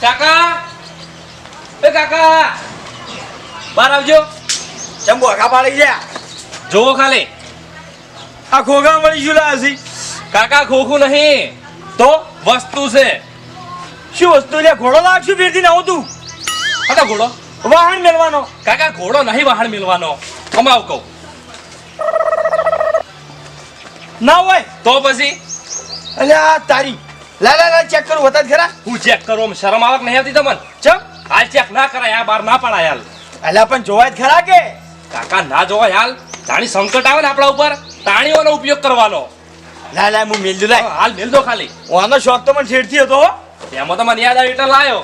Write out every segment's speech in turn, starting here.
કાકા એ કાકા બહાર આવજો. ચંબુ આખા પાડી ગયા જોવો ખાલી આ ખોખા મળી શું લાવી કાકા ખોખું નહીં તો વસ્તુ છે. શું વસ્તુ લે ઘોડો લાગશું ફેરથી ના હોતું હતા ઘોડો વાહન મેળવાનો કાકા ઘોડો નહીં વાહન મિલવાનો કમાવ કહું ના હોય તો પછી અલ્યા તારી લા ચેક કરું વતા ખરા હું ચેક કરું શરમ આવક નહીં આવતી તમને ચમ હાલ ચેક ના કરાય આ બાર ના પડાય હાલ અલ્યા પણ જોવાય જ ખરા કે કાકા ના જોવાય હાલ તાણી સંકટ આવે ને આપણા ઉપર તાણીઓનો ઉપયોગ કરવાનો. લા હું મેલ દઉં લાય હાલ મેલ દો ખાલી. આનો શોખ તો મને છેડથી હતો એમાં તો મને યાદ આવ્યું એટલે લાયો.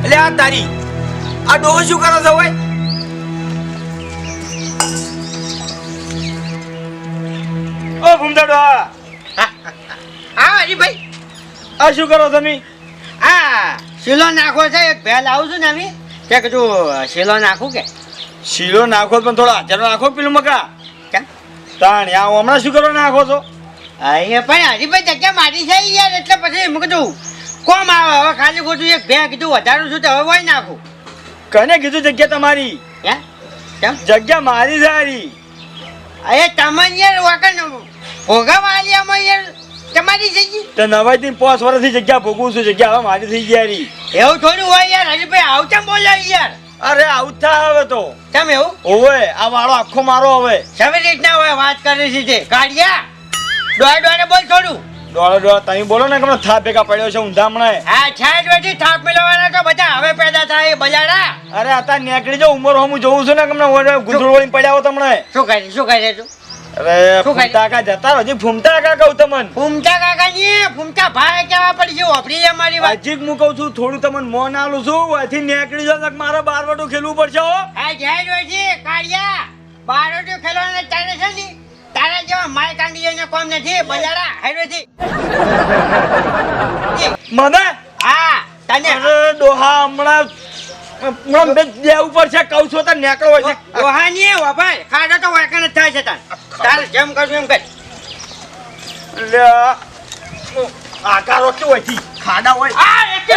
અલ્યા તારી આ ડોહો શું કરો છો ભાઈ ઓ ભૂમતા ડોહા હા હરીભાઈ આ શું કરો તમે હા શીલો નાખો છે એક ભેલ આવું છું ને અમે તે કીધું શીલો નાખું કે શીલો નાખો પણ થોડો હાજરો નાખો પેલું મકા કેમ તાણી આ હમણાં શું કરો નાખો છો અહીંયા પણ હરીભાઈ જગ્યા મારી છે યાર એટલે પછી મેં કીધું કોમ આવે હવે ખાલી ખોટું એક ભે કીધું વધારું છું તો હવે વહી નાખું કને કીધું જગ્યા તમારી હે કેમ જગ્યા મારી સારી અરે તમને યાર વાકણ ભોગાવાલિયામાં યાર તમારી થઈ ગઈ તો નવાઈથી 5 વર્ષથી જગ્યા ભોગવું છું જગ્યા હવે મારી થઈ ગયા રી એવું થોડું હોય યાર હરીભાઈ આવતા બોલાય યાર અરે આવું થાય હવે તો કેમ એવું ઓવે આ વાળો આખો મારો હવે સવી રીતના હોય વાત કરી છે તે કાઢ્યા ડોળે બોલ થોડું ડોળો તમે બોલો ને કે થાપ ભેગા પડ્યો છે ઊંધા હમણાં હા છાટ વેઠી થાપ મિલવાના તો બધા હવે પેદા થાય બજાડા અરે અત્યારે નીકળી જાવ ઉંમર હું જોઉં છું ને કે ગુંદરું વળીને પડ્યા હો તમને શું કરે તું અરે શું કરી? ફૂમતા કા જતા રહો ફૂમતા કા કહું તમને ફૂમતા કાકા ની ફૂમતા ભાઈ કેવા પડી છે ઓપરી લે મારી વાત હજી હું કહું છું થોડું તમને મોન આલું છું અહીંથી નીકળી જાવ ને મારે બારવટું ખેલવું પડશે હો આ જાય વેઠી કાઢ્યા બારો તો ખેલવાના ચાલે છે ને તારા જેવા માય કાંગીઓને કોમ નથી બજાડા હેડવેથી મને હા તને અરે ડોહા હમણાં દેવું પડશે કહું છું તો નીકળો હોય છે રોહાની વાભાઈ ખાડો તો વાકણ જ થાય છે તારે જેમ કરશું એમ કર એટલે આકારો કેવો હોય ખાડા હોય આ એક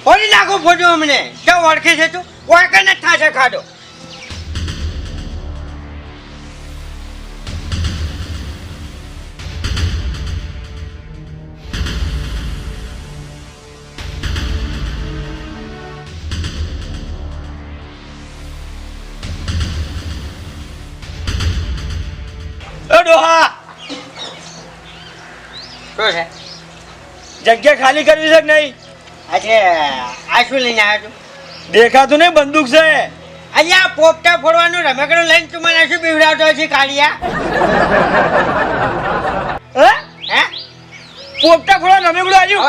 ફોડી નાખો ફોટો અમને જો ઓળખે છે તું વાકણ જ થાય છે ખાડો ડોહા શું છે જગ્યા ખાલી કરવી છે કે નહીં આજે આ શું લઈને આવ્યો તું દેખાતું નહીં બંદૂક છે અહીંયા પોપટા ફોડવાનું રમકડું લઈને તું મને શું બીવડાવતો છે કાળિયા હે હે પોપટા ફોડા નમેગડું આવ્યું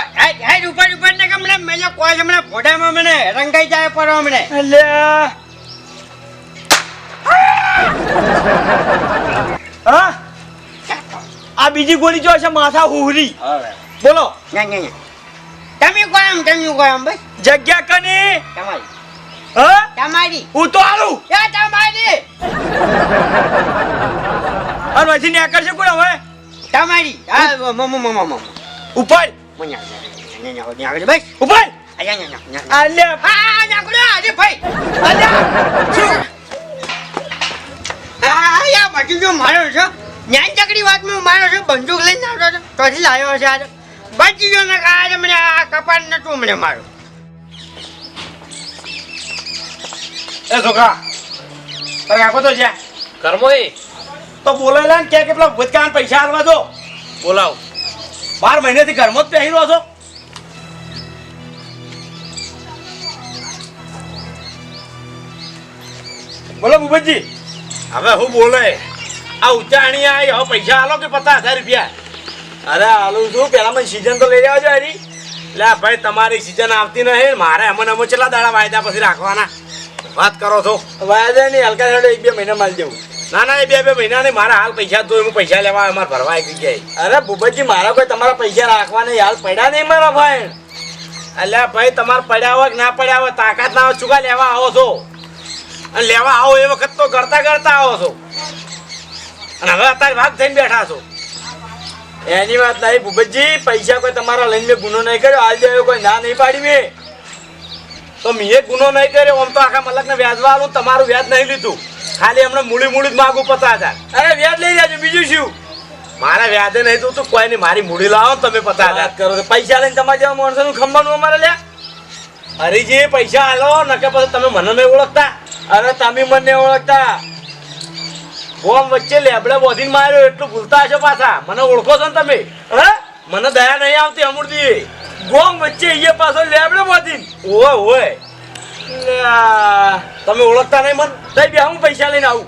હેડ ઉપર ને કમણે મેલે કોઈ હમણાં ફોટામાં મને રંગાઈ જાય પડો હમણે અલ્યા હા આ બીજી ગોળી જો છે માથા હુહરી બોલો તમે કોમ બસ જગ્યા કની તમારી હા તમારી હું તો આલું એ તમારી અને પછી નીકળ છે કોણ હવે તમારી હા ઉપર બસ ઉપર અલ્યા અલ્યા હા નાકડો આજે ભાઈ અલ્યા હા યા બાકી જો મારો છો જ્ઞાન ચકડી વાતમાં મારો છો બંદૂક લઈને આવતો હતો તોથી લાવ્યો છે આજે બચી ગયો ને આજે મને આ કપાટ નતું મને મારું એ છોકરા તારે કાકો તો છે કર્મો એ તો બોલાયેલા ને કે પેલા ભૂતકાળ પૈસા આલવા દો બોલાવ 12 મહિનાથી ઘરમાં જ પહેર્યો છો બોલો ભૂપતજી હવે હું બોલે આ ઉચાણી આવી હવે પૈસા આલો કે 50,000 રૂપિયા અરે આલુ શું પેલા મને સીઝન તો લઈ આવજો હરી. લે ભાઈ તમારી સીઝન આવતી નહીં મારે અમને કેટલા દાડા વાયદા પછી રાખવાના વાત કરો છો. વાયદા નહીં હલકા હેડો 1-2 મહિના માલ જવું. ના ના એ 2 મહિના નહીં મારા હાલ પૈસા તો હું પૈસા લેવા અમારે ભરવા આવી ગયા. અરે ભૂપતજી મારા કોઈ તમારા પૈસા રાખવા નહીં હાલ પડ્યા નહીં મારા ભાઈ. અલ્યા ભાઈ તમારે પડ્યા હોય કે ના પડ્યા હોય તાકાત ના હોય ચૂકા લેવા આવો છો અને લેવા આવો એ વખત તો કરતા કરતા આવો છો અને હવે અત્યારે ભાગ થઈને બેઠા છો. એની વાત નહીં ભૂપતજી, પૈસા કોઈ તમારા લઈને મેં ગુનો નહીં કર્યો. હાલ દેવો કોઈ ના નહીં પાડી મેં. તો મેં ગુનો નહીં કર્યો આમ તો આખા મલકને વ્યાજવા આલું તમારું વ્યાજ નહીં લીધું ખાલી હમણાં મૂડી જ માગું 50,000. અરે વ્યાજ લઈ જાજો બીજું શું. મારે વ્યાજે નહીં તું કોઈ નહીં મારી મૂડી લાવો તમે 50,000 વાત કરો તો પૈસા લઈને તમારા જેવા માણસોનું ખંભાનું અમારે લ્યા. હરીજી પૈસા હાલો નકે પછી તમે મને નહીં ઓળખતા. અરે તમે મને નહીં ઓળખતા. ગોમ વચ્ચે લેબડે બોધીને માર્યો એટલું ભૂલતા હશો પાછા. મને ઓળખો છો ને તમે? હે મને દયા નહીં આવતી અમૂર્તિ. ગોમ વચ્ચે એ પાછો લેબડે બોધીને. ઓય ઓય લ્યા, તમે ઓળખતા નહીં મને? તઈ બે હું પૈસા લઈને આવું.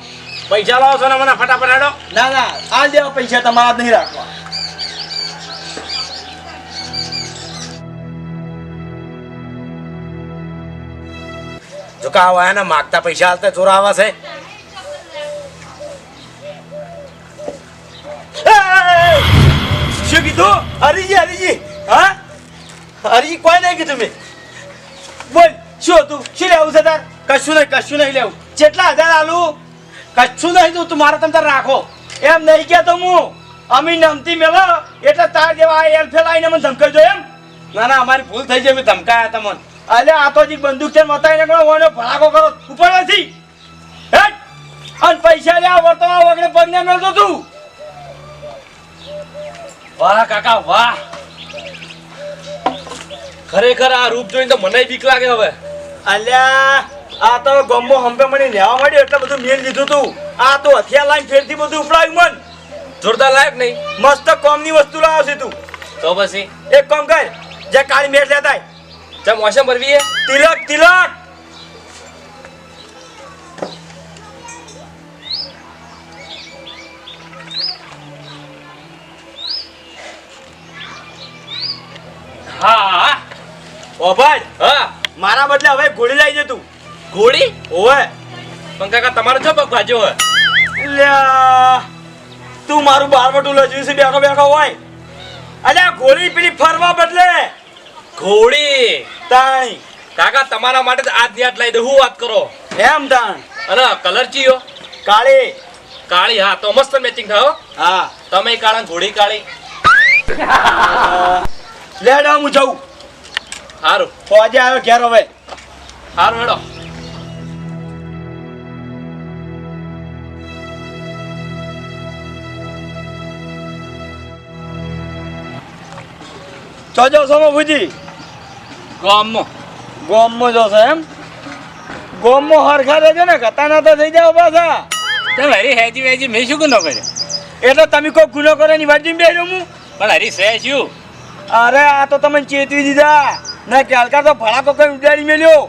પૈસા લાવો છો ને મને ફટાફટ હેડો. ના ના હાલ દેવા પૈસા તમારા જ નહીં રાખવા. જો કા આવા એને માગતા પૈસા હાલતા ચોર આવા છે. શું કીધું? હરીજી હા હરીજી કોઈ નહીં કીધું મેં. બોલ શું હતું? શું લેવું છે તાર? કશું નહીં લેવું. કેટલા હજાર આલું? કશું નહીં તું તમારે તમે તાર રાખો એમ નહીં કહેતો હું. અમી નમતી મેલો એટલે તાર જેવા એલફેલ આવીને મને ધમકાવજો એમ. ના ના અમારી ભૂલ થઈ જાય મેં ધમકાયા તમને. અલે આ તો જી બંદૂક છે મતાઈને કરો ઓનો ભડાકો કરો ઉપર નથી હેટ. અને પૈસા લે વર્તવા વગર પગને મેલતો તું. વાહ કાકા વાહ, ખરેખર આ રૂપ જોઈને તો મને બીક લાગે હવે. અલ્યા આ તો ગમ્બો હંપે મને લેવા મળ્યો એટલે બધું મેલ દીધું તું. આ તો હથિયાર લાઈન ફેરથી બધું ઉપડાવ્યું મન. જોરદાર લાયક નહીં મસ્ત કોમની વસ્તુ લાવ્યો છે તું. તો પછી એક કામ કર, જે કાળી મેટ લેતા આય. ચમ મોસમ ભરવી તિલક હા ઓ ભાઈ હા. મારા બદલે હવે ગોળી લઈ જતું. ઘોડી ઓવે પણ કાકા તમારો જો પગ ભાજ્યો હોય. લ્યા તું મારું બારવટું લજ્યું છે બેઠો બેઠો હોય. અલ્યા ગોળી પેલી ફરવા બદલે ઘોડી તાણી કાકા તમારા માટે જ આજ યાદ લઈ દે. હું વાત કરો એમ તાણ અને કલર ચીયો કાળી. કાળી. હા તો મસ્ત મેચિંગ થાય હો. હા તમે કાળા ને ઘોડી કાળી. લેડા હું જઉં. સારું ફોજે આવ્યો ઘેર હવે. સારું હેડો. ચોજો સોમો ભુજી ગામમાં ગોમમાં જોશે એમ. ગોમમાં હરખા રહેજો ને કતાના તો થઈ જાવ પાછા. તમે હરી હેજી વેજી મેં શું ગુનો કર્યો? એટલે તમે કોઈ ગુનો કરે ની વાજી બેહ્યો હું. પણ હરી સે શું? અરે આ તો તમે ચેતવી દીધા ને કાલકા તો ભડાકો કઈ ઉડાડી મેલ્યો.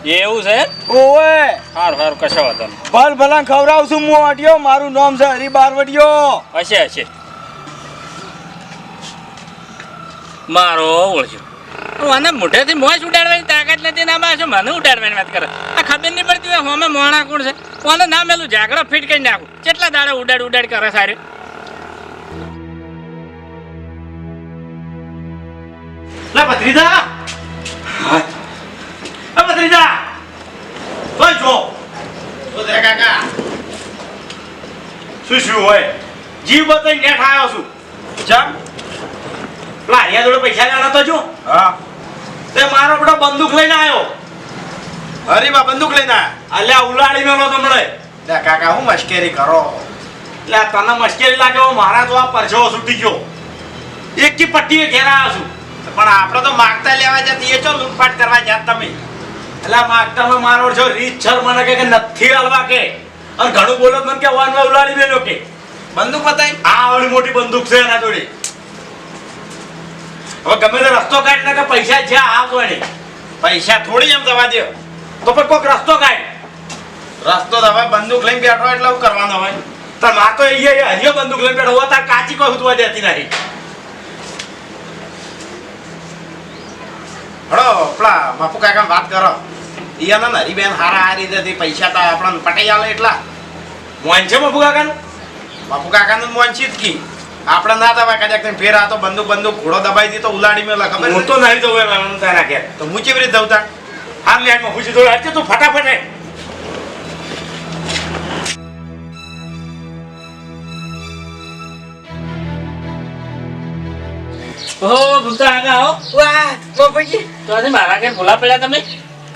એવું છે? ઓવે સારું સારું કશો વાંધો નહીં. ભલ ભલા ખવડાવું છું હું વાટ્યો. મારું નામ છે હરી બારવટીયો. હશે હશે. મારો ઓળખ્યો. મને મોઢેથી મોજ ઉડાડવાની તાકાત નથી ના બાજુ મને ઉડાડવાની વાત કરે. આ ખબર નહીં પડતી હોય હોમે મોણા કોણ છે. કોને ના મેલું ઝાકડો ફીટ કરી નાખું. કેટલા દાડા ઉડાડ કરે સારું. લે ભત્રીજા એ ભત્રીજા ઓય જો ઓદરે કાકા શું હોય જીવ બતાઈ નેઠ આવ્યો છું. ચમ લારિયા જોડે પૈસા લેવાનો તો જો. હા તે મારો બડો બંદૂક લઈને આવ્યો. અરે બા બંદૂક લઈને આયા. અલ્યા ઉલાડી મેલો તમને. લે કાકા હું મશ્કરી કરો. લે તને મશ્કરી લાગે મારા તો આ પરછો છૂટી ગયો. એકથી પટ્ટીએ ઘેર આવ્યો છું. પણ આપણે તો માગતા લેવા જતી એ ચો લૂંટફાટ કરવા જાત તમે. એટલે માગતા મારો છો રીત છર મને કે નથી હાલવા કે અને ઘણું બોલો મને કે વાનમાં ઉલાડી મેલો કે બંદૂક બતાવી. આ ઓલી મોટી બંદૂક છે એના જોડે. હવે ગમે તે રસ્તો કાઢ ને કે પૈસા જ્યાં આવતો એને પૈસા થોડી એમ દવા દે તો પણ કોઈક રસ્તો કાઢ. રસ્તો તો હવે બંદૂક લઈને બેઠો એટલે હું કરવાનો હોય. તાર માર તો હરિયો બંદૂક લઈને બેઠો હોય તાર કાચી કોઈ ઉતવા દેતી નહીં. હળો પેલા બાપુ કાકા વાત કરો ઈયાના ને હરીબેન હારા આ રીતે પૈસા તો આપણને પટાઈ આલે એટલા મોન છે બાપુ કાકાનું મોન છે જ કી આપણે ના દબાય કદાચ તને ફેર આ તો બંદૂક ઘોડો દબાઈ દી તો ઉલાડી મેલા ખબર હું તો નહીં જવું એમ તારા ઘેર તો હું કેવી રીતે જવતા હાર લેન્ડમાં પૂછી દો આજે તું ફટાફટ હે ઓહો ભૂમતા કાકા આવો વાહ બાપુજી તો આજે મારા ઘેર ભૂલા પડ્યા તમે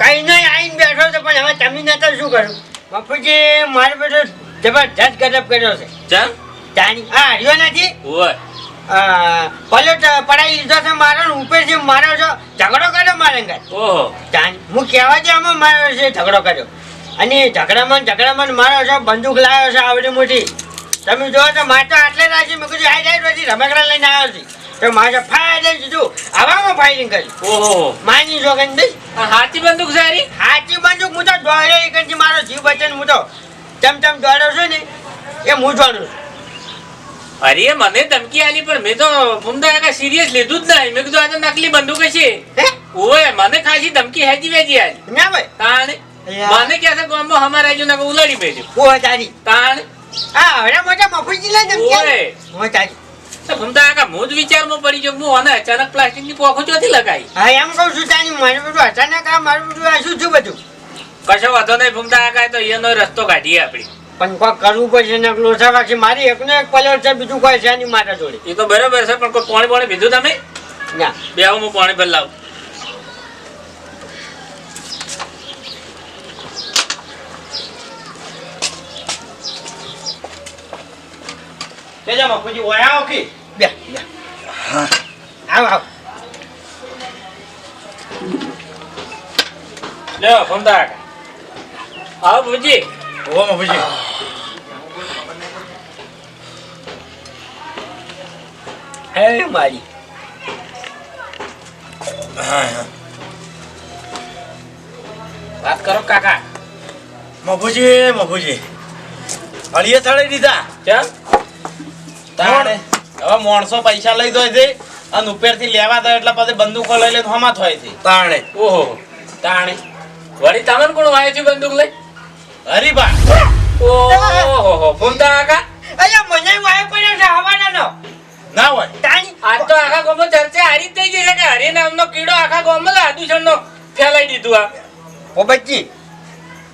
કઈ નહીં આવીને બેઠો છે પણ હવે તમે નતા શું કરું બાપુજી મારે બેટો જબરજસ્ત ગજબ કર્યો છે ચમ જાણી હા હર્યો નથી ઓય પલોટ પડાઈ લીધો છે મારો ને ઉપરથી મારો છો ઝઘડો કર્યો મારે ઘર ઓહો જાણી હું કહેવા છે આમાં મારો છે ઝઘડો કર્યો અને ઝઘડામાં મારો છો બંદૂક લાવ્યો છે આવડી મોટી તમે જો તો મારે તો આટલે રાખી મેં કીધું હાઈ પછી રમકડા લઈને આવ્યો છે તો મારે ફાયર દઈ દીધું હવામાં ફાયરિંગ કર્યું ઓહો માની જો ગઈ બસ આ હાથી બંદૂક સારી હાચી બંદૂક હું તો દોડ્યો એ કંઈ મારો જીવ બચે ને હું તો ચમ દોડ્યો છું ને એ હું જાણું છું અરે મને ધમકી આલી પણ મેં તો ભૂમતા કાકા સિરિયસ લીધું જ નહીં મેં કીધું આ તો નકલી બંદૂક છે હે ઓય મને ખાસી ધમકી હેજી વેજી આલી ના ભાઈ તાણે મને કે છે ગામમાં હમાર આજો ને ઉલાડી મેજો ઓ તારી તાણે હા હવે મોટા મફુજી લઈ જમ ઓય ઓ તારી તો ભૂમતા કાકા હું જ વિચારમાં પડી ગયો હું અને અચાનક પ્લાસ્ટિકની કોખો ચોથી લગાઈ હા એમ કહું છું તારી મારું બધું અચાનક આ મારું બધું આ શું છું બધું કશો વાંધો નહીં ભૂમતા કાકા તો એનો રસ્તો કાઢીએ આપડી પણ કોઈ કરવું પડશે ને લોચા વાગશે મારી એકનો એક પલોટ છે બીજું કોઈ છે નહીં મારા જોડે એ તો બરાબર છે પણ કોઈ પાણી પીધું તમે ના બે હું પાણી ભર લાવું કેજા બાપુજી ઓય આવો કે બે આવ લ્યો ભૂમતા કાકા આવો ભૂજી ઓ બાપુજી હે મારી વાત કરો કાકા મફુજી હળીએ ચડી દીધા કેમ તાણે હવે માણસો પૈસા લઈ દો છે અને ઉપરથી લેવા દે એટલે પછી બંદૂકો લઈ લે હમા થાય છે તાણે ઓહો તાણે વળી તમને કોણ વાય છે બંદૂક લઈ હરીબા ઓહો ભૂમતા કાકા અલ્યા મને વાય પડ્યો છે હવાના ના હોય તાણી આજ તો આખા ગામમાં ચર્ચા હારી જ થઈ ગઈ છે કે હરી નામનો કીડો આખા ગામમાં આદુષણનો ફેલાઈ દીધું આ ઓ બચ્ચી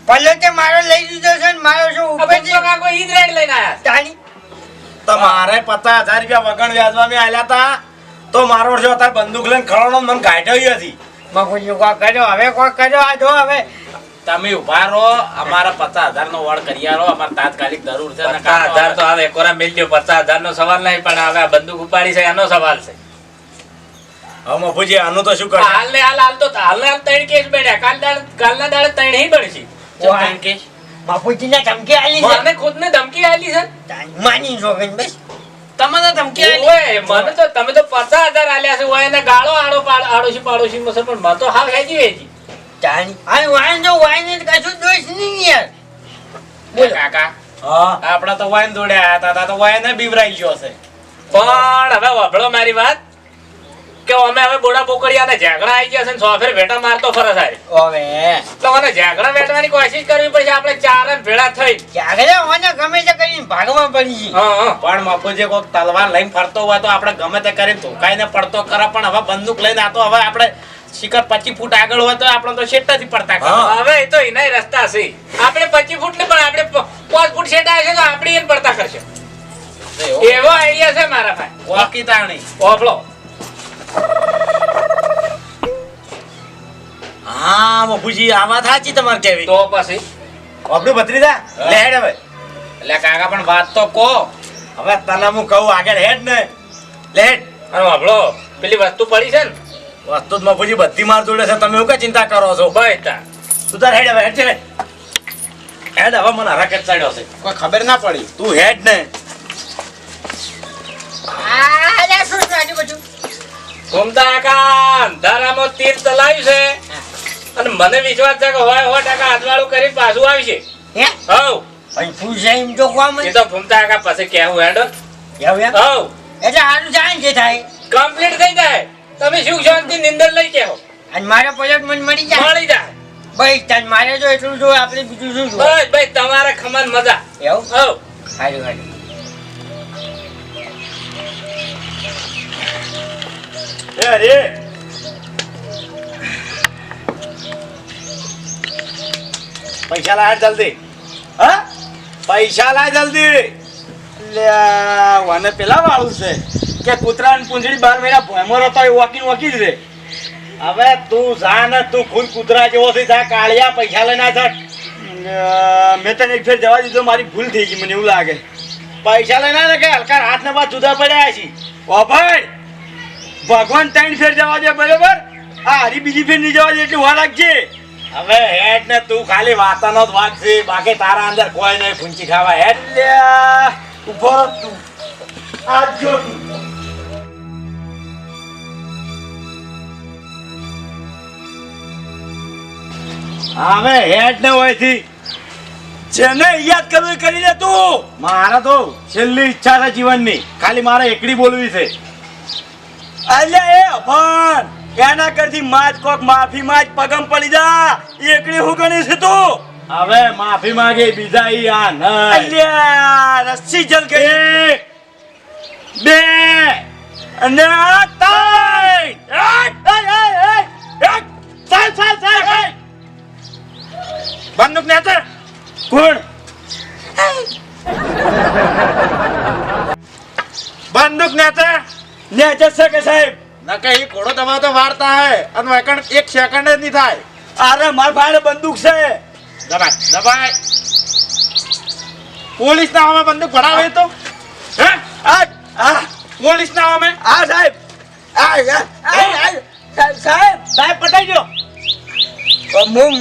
પલોટે મારો લઈ દીધો છે ને મારો શું ઉપર ભૂમતા કાકો ઈ જ રેડ લઈને આયા તાણી તમારે 50,000 રૂપિયા વગણ વ્યાજમાં મેં આલ્યા તા તો મારો જો તાર બંદૂક લઈને ખળવાનો મન ગાઢ્યો હતી મફુજી કોઈ કર્યો હવે કોઈ કર્યો આ જો હવે તમે ઉભા રહો અમારા 50,000 નો વડ કરી આલો અમારે તાત્કાલિક જરૂર છે ને 50,000 તો આવે કોરા મિલ ગયો 50,000 નો સવાલ નહીં પણ હવે આ બંદૂક ઉપાડી છે એનો સવાલ છે હવે મફુજી આનું તો શું કરે હાલ તો ત્રણ કેસ બન્યા કાલના દાડે ત્રણ હી બનશી ત્રણ કેસ? બાપુજીને ધમકી આલી છે મને ખુદને ધમકી આલી છે માની જો ગઈ બસ તમને ધમકી આલી ઓય મને તો તમે તો 50,000 આલ્યા છે ઓય એને ગાળો આડોશી પાડોશી મસે પણ મને તો હાવ હેજી વેજી તાણી આ વાઈન જો વાઈન કશું દોષ નહીં યાર બોલો કાકા હા આપડા તો વાઈન દોડ્યા હતા તો વાઈન બીવરાઈ ગયો છે પણ હવે વાપરો મારી વાત કે અમે હવે બોડા બોકડિયાને ઝાગડા આવી ગયા છે ને સોફેર ભેટા મારતો ફરસ આરી હવે તો મને ઝાગડા વેટવાની કોશિશ કરવી પડશે આપણે ચાર જ ભેળા થઈ ક્યારે મને ગમે તે કરીને ભાગવા પડી છે હા પણ મફુજી કોઈક તલવાર લઈને ફરતો હોય તો આપણે ગમે તે કરીને ધોકાઈને પડતો કરે પણ હવે બંદૂક લઈને આ તો હવે આપણે શિખર 25 ફૂટ આગળ હોય તો આપણે તો શેટાથી પડતા કરે હવે એ તો એના રસ્તા છે આપણે 25 ફૂટ ને પણ આપણે 5 ફૂટ શેટ આવે છે તો આપણે એને પડતા કરશે એવો આઈડિયા છે મારા ભાઈ વાકી તાણી ઓફલો હા મફુજી આ વાત સાચી તમારે કેવી તો પછી આપણું ભત્રીજા લે હેડ હવે એટલે કાકા પણ વાત તો કહો હવે તને હું કહું આગળ હેડ ને લે હેડ અને વાપરો પેલી વસ્તુ પડી છે ને વસ્તુ જ મફુજી બધી માર જોડે છે તમે એવું કઈ ચિંતા કરો છો બસ તા તું તાર હેડ હવે હેડ છે હેડ હવે મને હરાકેટ ચડ્યો છે કોઈ ખબર ના પડી તું હેડ ને આ લે શું છે બધું ઘૂમતા કાકા અંધારામાં તીર ચલાવ્યું છે અને મને વિશ્વાસ છે કે હોય 100% હાથવાળું કરી પાછું આવશે હે હવ પણ પૂછે એમ તો કોમ એ તો ઘૂમતા કાકા પછી કેવું હેડો એવું એમ હવ એટલે હારું જાય જે થાય કમ્પ્લીટ થઈ જાય તમે સુખ શાંતિ નિંદર લઈ કેવો અને મારે પૈસા મને મળી જાય મળી જાય ભાઈ તાન મારે જો એટલું જો આપણે બીજું શું જો બસ ભાઈ તમારે ખમણ મજા એવું હવ હારું હારું એ અરે પૈસા લાય જલ્દી હા પૈસા લાય જલ્દી લ્યા વાને પેલા વાળું છે કે કૂતરા ને પૂંછડી 12 મહિના ભોયમો રહેતો એ વોકી જ રે હવે તું જા ને તું ખુદ કૂતરા જેવો થઈ જા કાળિયા પૈસા લઈને આ જા. મેં તને એક ફેર જવા દીધો મારી ભૂલ થઈ ગઈ મને એવું લાગે પૈસા લઈને આ ને કે હલકા હાથ ને બાદ જુદા પડ્યા છે ઓ ભાઈ ભગવાન 3 ફેર જવા દે બરોબર આ હરી બીજી ફેર નહીં જવા દે એટલી વાર રાખજે હવે હેડ ને તું ખાલી વાતાનો જ વાગ છે બાકી તારા અંદર કોઈ નહીં ફૂંચી ખાવા હેડ લ્યા ઉભો રહો તું આજ જો તું હવે હેડ ને હોયથી જેને યાદ કરવું એ કરી લે તું મારા તો છેલ્લી ઈચ્છા છે જીવનની ખાલી મારે એકડી બોલવી છે અલ્યા એ અભણ એના કરતી માજ કોક માફી માજ પગમ પડી જા એકડી હું ગણી છે તું હવે માફી માંગે બીજા ઈ આ નહીં અલ્યા રસ્સી જલ ગઈ એક, બે અને આ ત્રણ બંદૂક ને હાથે. કોણ બંદૂક ને હાથે. ને જશે કે સાહેબ નકે ઈ ઘોડો તમારો તો વારતા હે અને વેકણ એક સેકન્ડ જ નહીં થાય અરે માર ભાઈ બંદૂક છે દબાય દબાય પોલીસ ના અમે બંદૂક ભરાવે તો હે આ આ પોલીસ ના અમે આ સાહેબ સાહેબ સાહેબ પટાઈ ગયો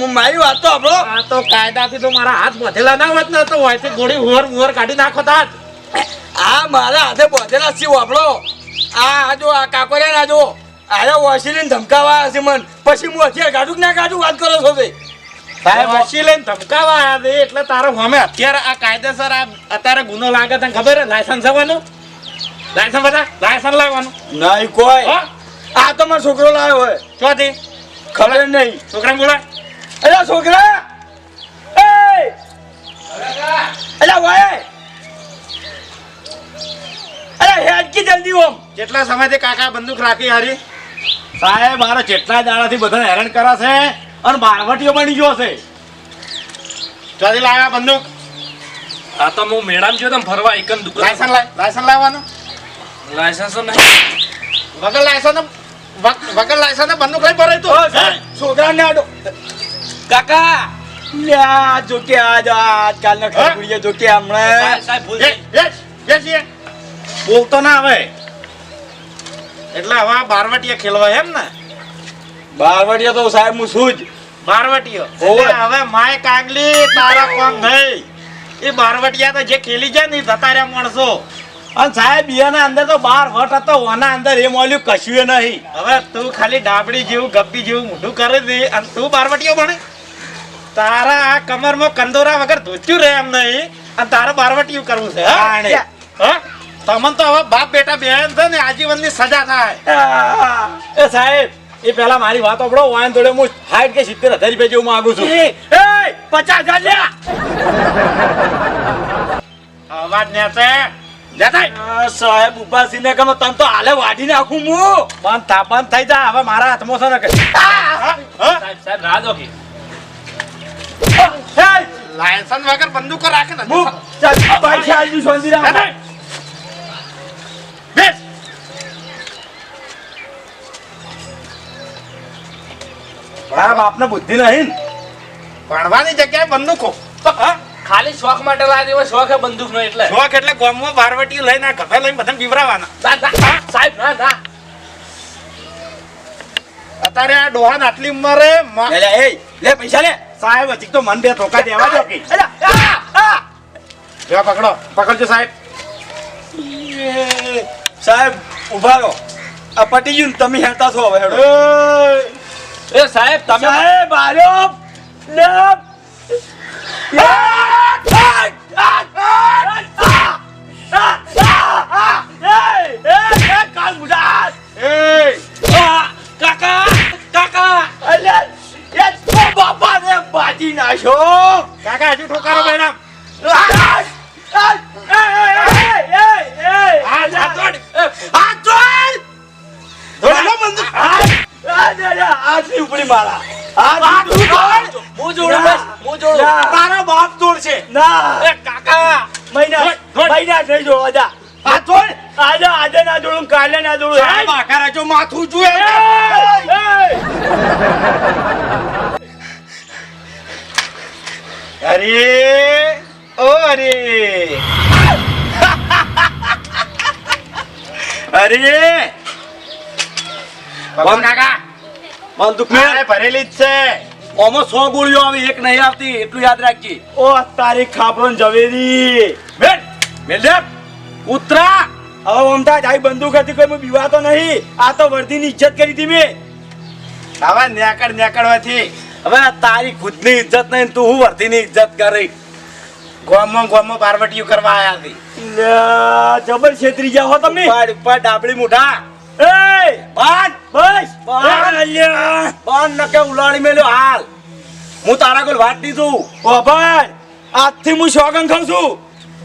મારી વાત તો આપણો આ તો કાયદાથી તો મારા હાથ બોધેલા ના હોત ને તો હોયથી ગોળી હુવર કાઢી નાખો તાત આ મારા હાથે બોધેલા છે આપણો આ જો આ કાકોરે ના જો આરે વસીને ધમકાવા હશે મન પછી હું હથિયાર કાઢું કે ના કાઢું વાત કરો છો તે સાહેબ વસી લઈને ધમકાવા આવ્યા છે એટલે તારો અમે અત્યારે આ કાયદેસર આ અત્યારે ગુનો લાગે તને ખબર હે લાયસન્સ આવવાનું લાયસન્સ બધા લાયસન્સ લાવવાનું નહીં કોઈ હા આ તો મારો છોકરો લાવ્યો હોય ચોથી ખબર નહીં છોકરાને બોલા અરે છોકરા એ અલા ભાઈ અરે હેડ કી જલ્દી ઓમ કેટલા સમયથી કાકા બંદૂક રાખી હારી સાહેબ મારો જેટલા દાડાથી બધાને હેરાન કરે છે અને બારવટીઓ બની ગયો છે ચોથી લાવ્યા બંદૂક આ તો હું મેળામ જો તમે ફરવા એકમ દુકાન લાયસન્સ લાવવાનું લાયસન્સ તો નહીં વગર લાયસન્સ બંદૂક લઈ ભરાય તો છોકરા ને આડો કાકા લ્યા જો કે આજકાલ ના ખબરિયા જો કે હમણાં સાહેબ ભૂલ એ બોલતો ના આવે એટલે હવે બારવટીએ ખેલવા એમ ને બારવડિયા તો સાહેબ હું છું જ બારવટીઓ ઓવે. એટલે હવે માય કાગલી તારા કોમ થઈ એ બારવટીયા તો જે ખેલી જાય ને એ જતા રહ્યા માણસો અને સાહેબ એના અંદર તો 12 વટ હતો ઓના અંદર એ મોલ્યું કશું નહીં હવે તું ખાલી ડાબડી જેવું ગબ્બી જેવું મોઢું કરે છે અને તું બારવટીઓ ભણે તારા આ કમરમાં કંદોરા વગર ધોચ્યું રહે એમ નહીં અને તારે બારવટીયું કરવું છે હા તાણે. હા તમને તો હવે બાપ બેટા બેન છે ને આજીવનની સજા થાય એ સાહેબ એ પેલા મારી વાત આપણો વાયન જોડે હું 60 કે 70 હજાર રૂપિયા જેવું માંગુ છું એ 50,000 લ્યા અવાજ ને છે જતાય સાહેબ ઉપાસી ને કમ તમ તો હાલે વાઢી નાખું હું બંધ થઈ જા હવે મારા હાથમાં છે ને કે સાહેબ રાહ દો કે લાયસન્સ વગર બંદૂકો રાખે ને હું પૈસા આલજો શાંતિરામ જતાય. બેસ. મારા બાપને બુદ્ધિ નહીં ભણવાની જગ્યાએ બંદૂકો હા ખાલી શોખ માટે લાવી દેવો શોખ હે બંદૂક નો એટલે શોખ એટલે ગામમાં બારવટીઓ લઈને આ ગભે લઈને બધાને બીવરાવાના સાહેબ ના ના અત્યારે આ ડોહાન આટલી ઉંમરે લે એ લે પૈસા લે સાહેબ હજી તો મન બે ધોકા દેવા દો કે જો પકડજો સાહેબ સાહેબ ઉભા રહો આ પટી ગયું ને તમે હેરતા છો હવે હેડો એ સાહેબ તમે સાહેબ આર્યો લે કાકા કાકા કાઢી નાખ્યો. કાકા હજુ ઠોકારો મેડમ હાથ છોડ. હાથ ની ઉપડી મારા. હાથ છોડ. હું જોડું બસ, હું જોડું. ના. તારો બાપ તોડશે ના. એ કાકા મહિના થઈ જો આજા. હાથ છોડ આજે ના જોડું, કાલે ના જોડું. સાહેબ, આખા રાજો માથું જુએ અરે ઓ અરે અરે કોણ કાકા બંદૂક ભરેલી જ છે ઓમો 100 ગોળીઓ આવી, એક નહીં આવતી, એટલું યાદ રાખજે. ઓ તારી ખાપરો ને ઝવેરી. બેન મેલદેવ ઉતરા. હવે ઓમતા જાઈ બંદૂક હતી, કોઈ મેં બીવાતો નહીં. આ તો વર્દીની ઇજ્જત કરી હતી મેં. હવે નેકળવાથી હવે તારી ખુદની ઇજ્જત નહીં, તું હું વર્ધીની ઇજ્જત કરી. ગોમમાં પાર્વતીઓ કરવા આયા હતી. લ્યા, જબર છેતરી ગયા હો તમે. ઉપર ડાબડી મુઠા એ બાંધ બસ બાંધ. અલ્યા. બાંધ નકે ઉલાડી મેલ્યો હાલ. હું તારા કોઈ વાત દીધું. ઓ ભાઈ, આજથી હું સોગન ખાઉં છું.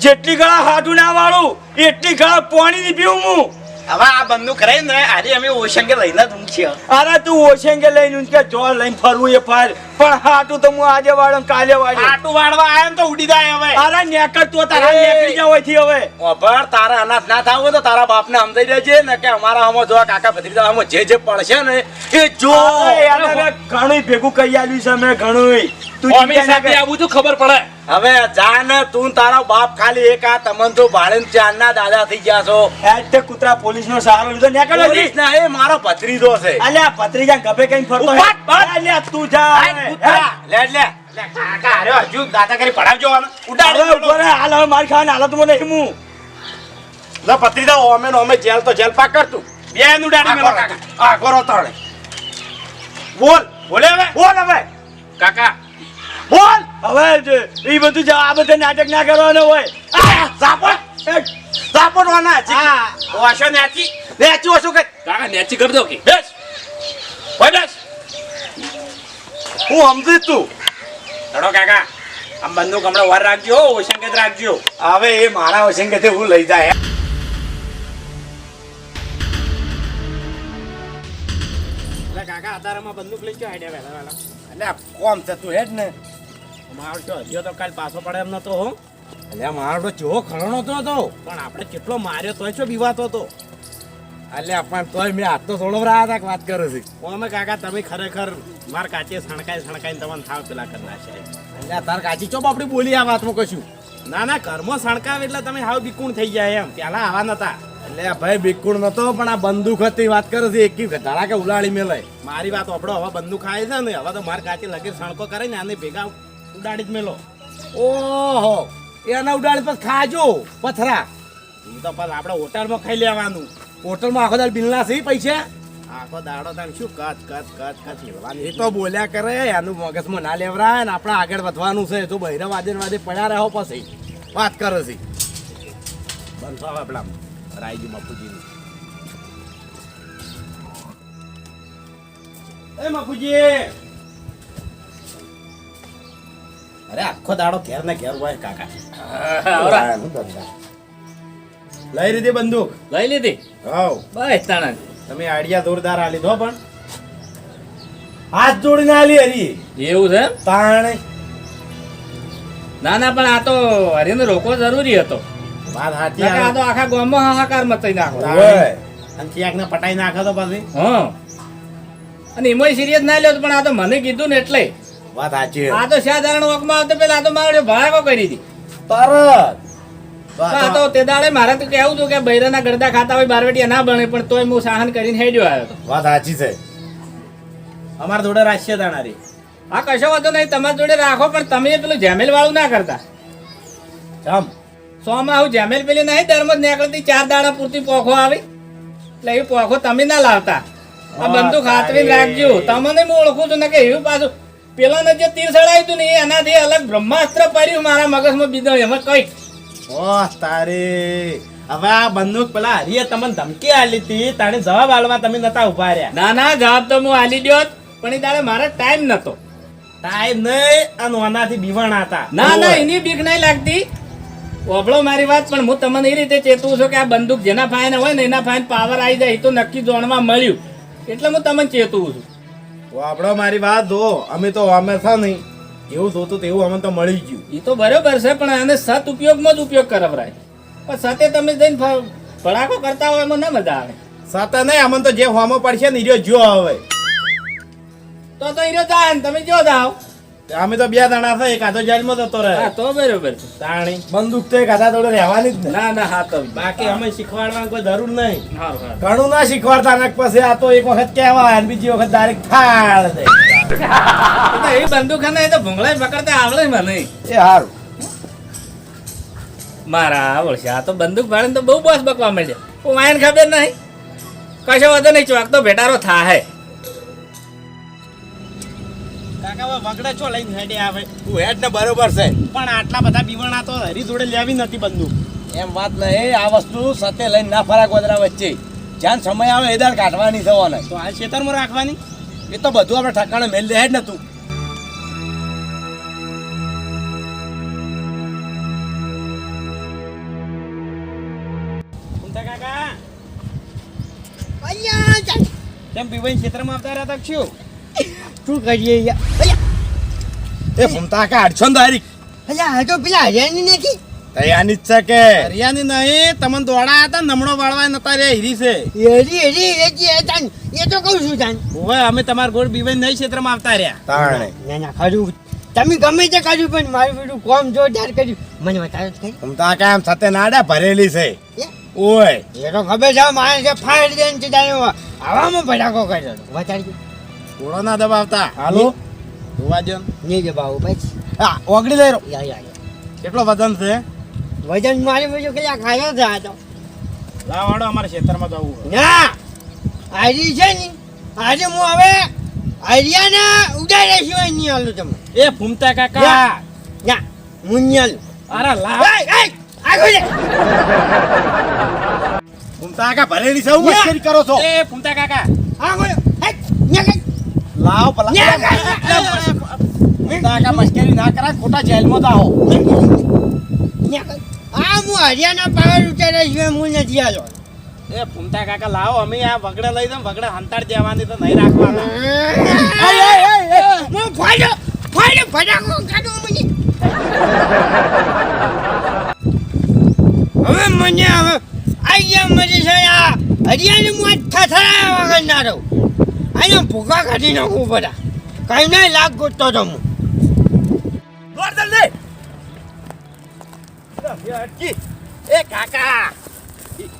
જેટલી ગળા હાટું ના વાળું એટલી ગળા પાણી ની પીવું હું. હવે આ બંદૂક રહી ને આજે અમે ઓશંગે લઈને જ ઊંઘીએ. અરે તું ઓશેંગે લઈને કે જોર લઈને ફરવું એ ફર, પણ હાટું તો હું આજે વાળું કાલે વાળું. આટું વાળવા આયા ને તો ઉડી જાય હવે. અરે નેકર તો તારા નીકળી જાવ અહીંથી હવે. ઓભર તારા અનાથ ના થાવ હોય તો તારા બાપને સમજાઈ દેજે ને કે અમારા હમો જો કાકા ભત્રીજા હમો જે પડશે ને એ જો. અરે યાર, હવે ઘણું ભેગું કરી આલ્યું છે મેં ઘણું. તું ચિંતા ના કર. આવું તો ખબર પડે. હવે જા ને તું તારો બાપ ખાલી એક આ તમન તો ભાડે ચારના દાદા થઈ ગયા છો. આજ તે કૂતરા પોલીસનો સહારો લીધો. નેકળ પોલીસ ના એ મારો ભત્રીજો છે. અલ્યા ભત્રીજા ગભે કઈ ફરતો ઉપાડ, ઉપાડ. અલ્યા તું જા. આય કૂતરા. લે લે લે કાકા અરે હજુ દાદાગીરી પડાવજો આને. ઉડાડ હવે ઉભો રહે, હાલ હવે માર ખાવાના હાલત મને હું. લે ભત્રીજા ઓમે નો ઓમે જેલ તો જેલ પાક કર તું. બેન ઉડાડી મેલો કાકા. આ કરો તળે. બોલ બોલે હવે બોલ હવે કાકા બોલ. હવે એ બધું આ બધે નાટક ના કરવાનું હોય. સાપોટ વાના છે. ઓશો નેચી નેચી ઓશો કે કાકા નેચી કરી દો કે બેસ ઓય બેસ. હું સમજી તું ચડો કાકા. આમ બંદૂક હમણાં વાર રાખજો, ઓશંકેત રાખજો. હવે એ મારા ઓશંગે હું લઈ જાય. એટલે કાકા અતારામાં બંદૂક લઈ ગયો આઈડિયા વેલા વેલા. એટલે કોમ છે તું હેડ ને. મારો તો હજીઓ તો કાલ પાછો પડે એમ નતો હો. એટલે મારો તો ચેવો ખરણો તો પણ આપણે કેટલો માર્યો તોય છો બીવાતો હતો. એટલે પણ તોય મેં હાથ તો થોડો રહ્યા હતા કે વાત કરે છે. ઓમે કાકા તમે ખરેખર માર કાચે સણકાઈને તમને થાવ પેલા કરી નાખે. એટલે તાર કાચી ચોપ આપડી બોલી આ વાતમાં કશું. ના ના ઘરમાં સણકાવે એટલે તમે હાવ બીકુણ થઈ જાય એમ. પેલા આવા નતા. એટલે ભાઈ બિકુણ નતો પણ આ બંદૂક હતી વાત કરે છે એક ધડા કે ઉલાડી મેલે. મારી વાત ઓપડો હવે બંદૂક ખાય છે ને હવે તો માર કાચે લગીર સણકો કરે ને આને ભેગા ઉડાડી જ મેલો. ઓહો એના ઉડાડી પછી ખાજો પથરા. એ તો પણ આપણે હોટલમાં ખાઈ લેવાનું. હોટલમાં આખો દાડ બિલના છે પૈસા. આખો દાડો તમે શું કચ લેવાની. એ તો બોલ્યા કરે એનું મગજમાં ના લેવરાય ને આપણે આગળ વધવાનું છે. તો બહેરા વાદે પડ્યા રહો પછી વાત કરે છે. બંધ હવે પેલા રાયજી બાપુજીની. એ બાપુજી અરે આખો દાડો ઘેર ને ઘેર હોય કાકા. લઈ લીધી બંદૂક. લઈ લીધી હાવ બસ તાણા. તમે આઈડિયા જોરદાર આ લીધો પણ હાથ જોડીને આલી હરી એવું છે એમ? તાણે ના ના પણ આ તો હરીને રોકવો જરૂરી હતો. વાત સાચી. કાકા આ તો આખા ગામમાં હાહાકાર મચાઈ નાખો. અને ક્યાંક પટાઈ નાખો તો પછી હા અને એમાં સિરિયસ ના લ્યો પણ આ તો મને કીધું ને એટલે. વાત સાચી. આ તો સાધારણ વોકમાં આવતો પેલા આ તો મારે ભાડો કરી હતી. તરત આ તો તે દાડે મારે તો કેવું હતું કે બૈરાના ગરદા ખાતા હોય બારવટિયા ના બને પણ તોય હું સહન કરીને હેડ્યો આવ્યો હતો. વાત સાચી છે. અમારા જોડે રાશિયા દાણારી. હા કશો વાંધો નહીં તમારી જોડે રાખો પણ તમે પેલું જેમેલ વાળું ના કરતા. જમ 100 માં આવું જેમેલ પેલી નહીં દરમજ નીકળતી 4 દાડા પૂરતી પોખો આવી એટલે એ પોખો તમે ના લાવતા. આ બંદૂક હાથવીને રાખજો. તમને હું ઓળખું છું ને કે એવું પાછું પેલાને જે તીર સડાયું હતું ને એનાથી અલગ બ્રહ્માસ્ત્ર પડ્યું મારા મગજમાં બીજો એમાં કઈ. ઓહ તારી હવે આ બંદૂક પેલા હરીએ તમને ધમકી આલી હતી તાણે જવાબ આલવા તમે નતા ઉભા રહ્યા. ના ના જવાબ તો હું આલી દ્યો પણ એ દાડે મારે ટાઈમ નતો. ટાઈમ નહીં આ નોનાથી બીવાણા હતા. ના ના એની બીક નહીં લાગતી. ઓભળો મારી વાત, પણ હું તમને એ રીતે ચેતવું છું કે આ બંદૂક જેના ફાયને હોય ને એના ફાયન પાવર આવી જાય એ તો નક્કી જાણવા મળ્યું, એટલે હું તમને ચેતવું છું. વાપડો મારી વાત જો, અમે તો અમે છે નહીં એવું જોતું તેવું અમને તો મળી ગયું. એ તો બરોબર છે, પણ આને સત ઉપયોગમાં જ ઉપયોગ કરાવરાય. પણ સાથે તમે જઈને ભડાકો કરતા હોય એમાં ના મજા આવે. સાથે નહીં અમને તો જે હોમો પડશે ને ઈર્યો જો હવે. તો ઈરો જાય ને તમે જો જાઓ. અમે તો 2 જણા છે, એક આધો જેલમાં જતો રહે. હા તો બરોબર છે. તાણી બંદૂક તો એક આધા જોડે રહેવાની જ ને. ના ના હા તો બાકી અમે શીખવાડવાની કોઈ જરૂર નહીં. હારું, હારું. ઘણું ના શીખવાડતા ને પછી આ તો એક વખત કહેવાય અને બીજી વખત ડાયરેક્ટ ફાળ દે. એ તો એ બંદૂક હે ને એ તો ભૂંગળાય પકડતા આવડે મને. એ હારું. મારા આવડશે. આ તો બંદૂક ભાડે તો બહુ બોસ બકવા માંડ્યા. હું વાયન ખબર નહીં. કશો વાંધો નહીં, ચોક તો ભેટારો થાહે. કાકા વગડે છો લઈને હેડે આવે. તું હેડ ને બરોબર છે, પણ આટલા બધા બીવણા તો હરી જોડે લેવી નથી બંદૂક. એમ વાત નહીં, આ વસ્તુ સાથે લઈને ના ફરા ગોદરા વચ્ચે જ્યાં સમય આવે એ દાળ કાઢવાની થવાને. તો આ ખેતરમાં રાખવાની. એ તો બધું આપણે ઠકાણે મેલ દે હેડ ને તું. કુંતા કાકા અલ્યા ચાલ. કેમ પીવાઈ ખેતરમાં આવતા રહ્યા તા શું? શું કરીએ યાર? એ ફૂમતા કા 800 દારી અલ્યા આ તો પેલા હરિયાની નથી. તૈયારની જ છે કે હરિયાની નહીં, તમને દોડા હતા નમણો વાળવા નતા રે હીરી છે. એ તો કહું છું તાન. ઓવે અમે તમાર ગોળ બીવાઈ નહીં ખેતરમાં આવતા રહ્યા. તાણે ના ના ખરું, તમે ગમે તે કર્યું પણ મારું બેટું કોમ જોરદાર કર્યું. મને બતાવો તો ખરી. ફૂમતા કા આમ સાથે નાડા ભરેલી છે. એ? ઓય એ તો ખબર છે માણસે ફાડ દે ને તારે હવામાં ભડાકો કર્યો હતો. બતાડજો. થોડો ના દબાવતા. હાલો જોવા જો. નહીં દબાવો પછી. હા ઓગળી લઈ રહ્યો. યા કેટલો વજન છે? વજન મારી બીજું કયા ખાયો છે આ તો. લાવાડો અમારે ખેતરમાં જવું. ના આરી છે ને આજે હું હવે હરિયાના ઉડાડે સિવાય નહીં હાલું તમે. એ ફૂમતા કાકા. ના હું નહીં હાલું. અરે લાવ. આગળ લે. ફૂમતા કા ભરેલી છે હું મસ્કરી કરો છો. એ ફૂમતા કાકા આગળ ન્યા કઈ લાવ પલા ફૂમતા કા મસ્કરી ના કરા, ખોટા જેલમાં જાઓ. આ હું હરિયાના પાવર ઉતારે સિવાય હું નથી હાલો. એ ફૂમતા કાકા લાવો, અમે આ વગડે લઈ દઉં. વગડે હંતાડ દેવાની તો નહીં રાખવાના. હું ફાડો ફટાકો કાઢો મને. હવે મને હવે આઈ મરી છે આ હરિયાની હું થથરા વગર ના રહું. આને ભૂખા કાઢી નાખું બધા. કઈ નહીં લાગ ગોતતો તો હું. દોડ જલ્દી. એ કાકા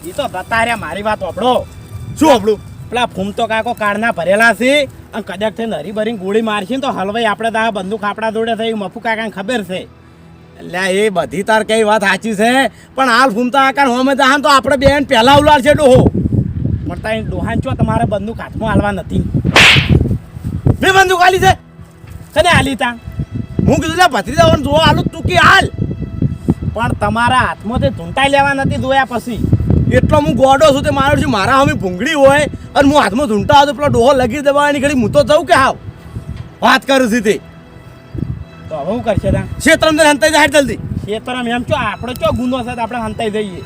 ઈ તો જતા રહ્યા. મારી વાત ઓપડો. શું આપણું પેલા ફૂમતો કાકો કાળના ભરેલા છે અને કદાચ થઈને હરીભરીને ગોળી મારશે ને તો હલવાઈ આપણે તો આ બંદૂક આપણા જોડે થઈ મફુ કાકાને ખબર છે. એટલે એ બધી તાર કઈ વાત સાચી છે, પણ હાલ ફૂમતા આકાર હોમે જહાન તો આપણે બેન પહેલા ઉલાડ છે ડોહો. પણ તારી ડોહાન છો તમારે બંદૂક હાથમાં હાલવા નથી. મેં બંદૂક આલી છે. કને હાલી તા? હું કીધું લે ભત્રીજા ઓન જો હાલું તું કે હાલ. પણ તમારા હાથમાંથી ઝૂંટાઈ લેવા નથી જોયા પછી. એટલો હું ગોડો છું તે મારો છું મારા હમી ભૂંગળી હોય અને હું હાથમાં ઝૂંટા હતો પેલો ડોહો લગી દેવાની ઘડી હું તો જઉં કે હાવ વાત કરું છું તે. તો હવે શું કરશે તા? ક્ષેત્રમાં તને હંતાઈ જાય જલ્દી. ખેતરમાં એમ છો આપણો ચો ગુનો છે તો આપણે હંતાઈ જઈએ.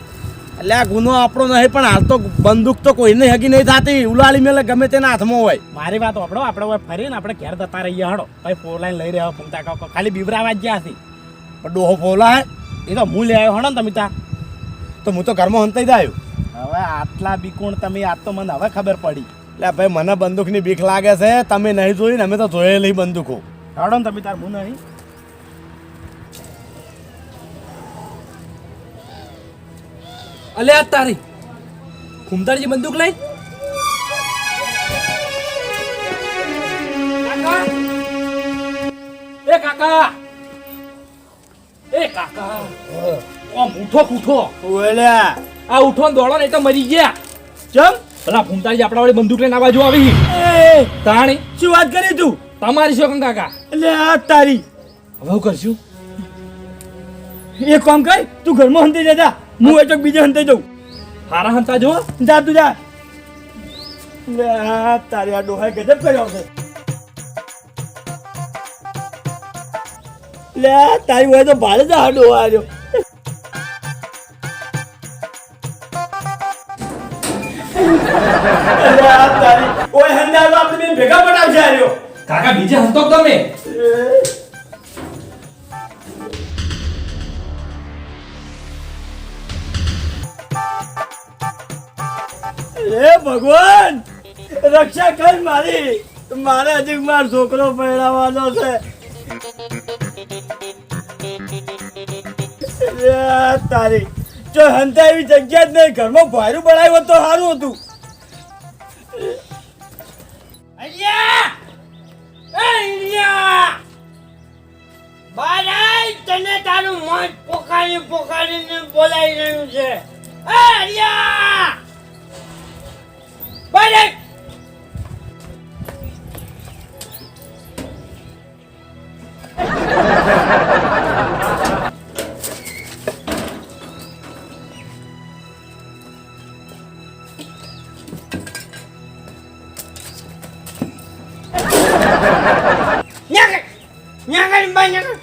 એટલે આ ગુનો આપણો નહીં, પણ હાલ તો બંદૂક તો કોઈને હગી નહીં થતી. ઉલાળી મેલે ગમે તેના હાથમાં હોય. મારી વાત ઓપડો, આપણે હવે ફરીને આપણે ઘેર જતા રહીએ. હડો ભાઈ ફોર લાઈન લઈ રહ્યા ફૂમતા કાકો. ખાલી બીવરાવા જ ગયા છે. પણ ડોહો ફોલા હે એ તો હું લઈ આવ્યો હડો ને તમે તા. તો હું તો ઘરમાં હંતાઈ જાય. હવે આટલા બીકોણ તમે આજ તો મને હવે ખબર પડી. એટલે ભાઈ મને બંદૂકની બીક લાગે છે. તમે નહીં જોઈ ને અમે તો જોયેલી બંદૂકો. હડો ને તમે તાર હું નહીં. અલે આ તારી ફૂમતાજી બંદૂક લઈ. કાકા એ કાકા ઓ મૂઠો પૂઠો. ઓલ્યા આ ઉઠો ને દોડો ને તો મરી ગયા. ચમ પેલા ફૂમતાજી આપણા વાળી બંદૂક લઈને આ બાજુ આવી. તાણી શું વાત કરી તું? તમારી શું કાકા? એટલે આ તારી હવે હું કરશું? એક કામ કર, તું ઘરમાં હંતાઈ જા. હું એ તો બીજે હંતાઈ જાઉં. હારા હંતા જો. જા તું જા. લે આ તારી આ ડોહાએ ગજબ કર્યો છે. લે તારી હોય તો ભાડે જ હાડો આવ્યો. અરે આ તારી ઓય હંદાલો આપણે બેન ભેગા બનાવશે આર્યો. કાકા બીજે હંતો તમે હે ભગવાન રક્ષા કર મારી. મારે હજી મારો છોકરો પહેરાવાનો છે. લે તારી જો હંતા એવી જગ્યા જ નહીં, ઘરમાં ભારું બનાવ્યું હોત તો સારું હતું. અલ્યા એ અલ્યા બારાય તને તારું મોજ પોકારીને બોલાઈ રહ્યું છે. એ અલ્યા બારાય ન્યાગર બાન્યા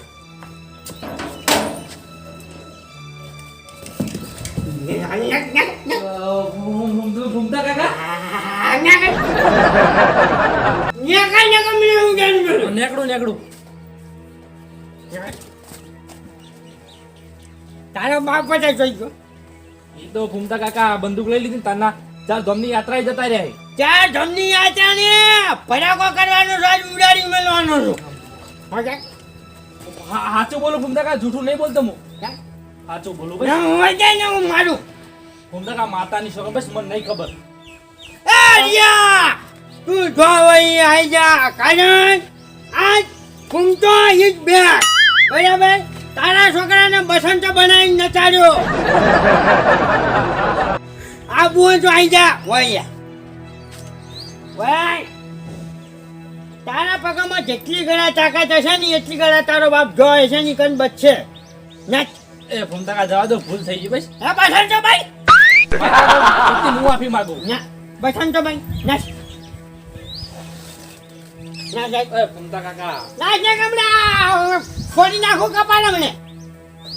ઘૂમતા કાકા નેકડું તારો બાપ બધા જોઈ ગયો. એ તો ઘૂમતા કાકા બંદૂક લઈ લીધી ને તારના ચાર ધમની યાત્રાએ જતા રહ્યા ચાર ધમની આચા ને ફરાકો કરવાનો રાજ ઉડાડી મેળવાનો છું. મજા સાચું બોલો ઘૂમતા કાકા, જૂઠું નહીં બોલતો હું. સાચું બોલું ભાઈ. મજા ને હું મારું. ઘૂમતા કાકા માતાની શોખ બસ મને નહીં ખબર. એ રિયા તું જો વઈ આઈ જા કારણ આજ ઘૂમતો ઈ જ બે બરાબર. તારા છોકરાને બસંત બનાવીને નચાડ્યો. આ બોલ તો આઈ જા વઈ વઈ. તારા પગામાં જેટલી ગળા તાકાત હશે ને એટલી ગળા તારો બાપ જો હશે ને કન બચશે. નાચ એ ઘૂમતા કાકા જવા દો, ભૂલ થઈ ગઈ બસ. હા બસંત ભાઈ હું માફી માંગુ. ના બસંત ભાઈ નાચ નાચ એ ઘૂમતા કાકા નાચ ને કમડા ફોડી નાખું કપાળ મને.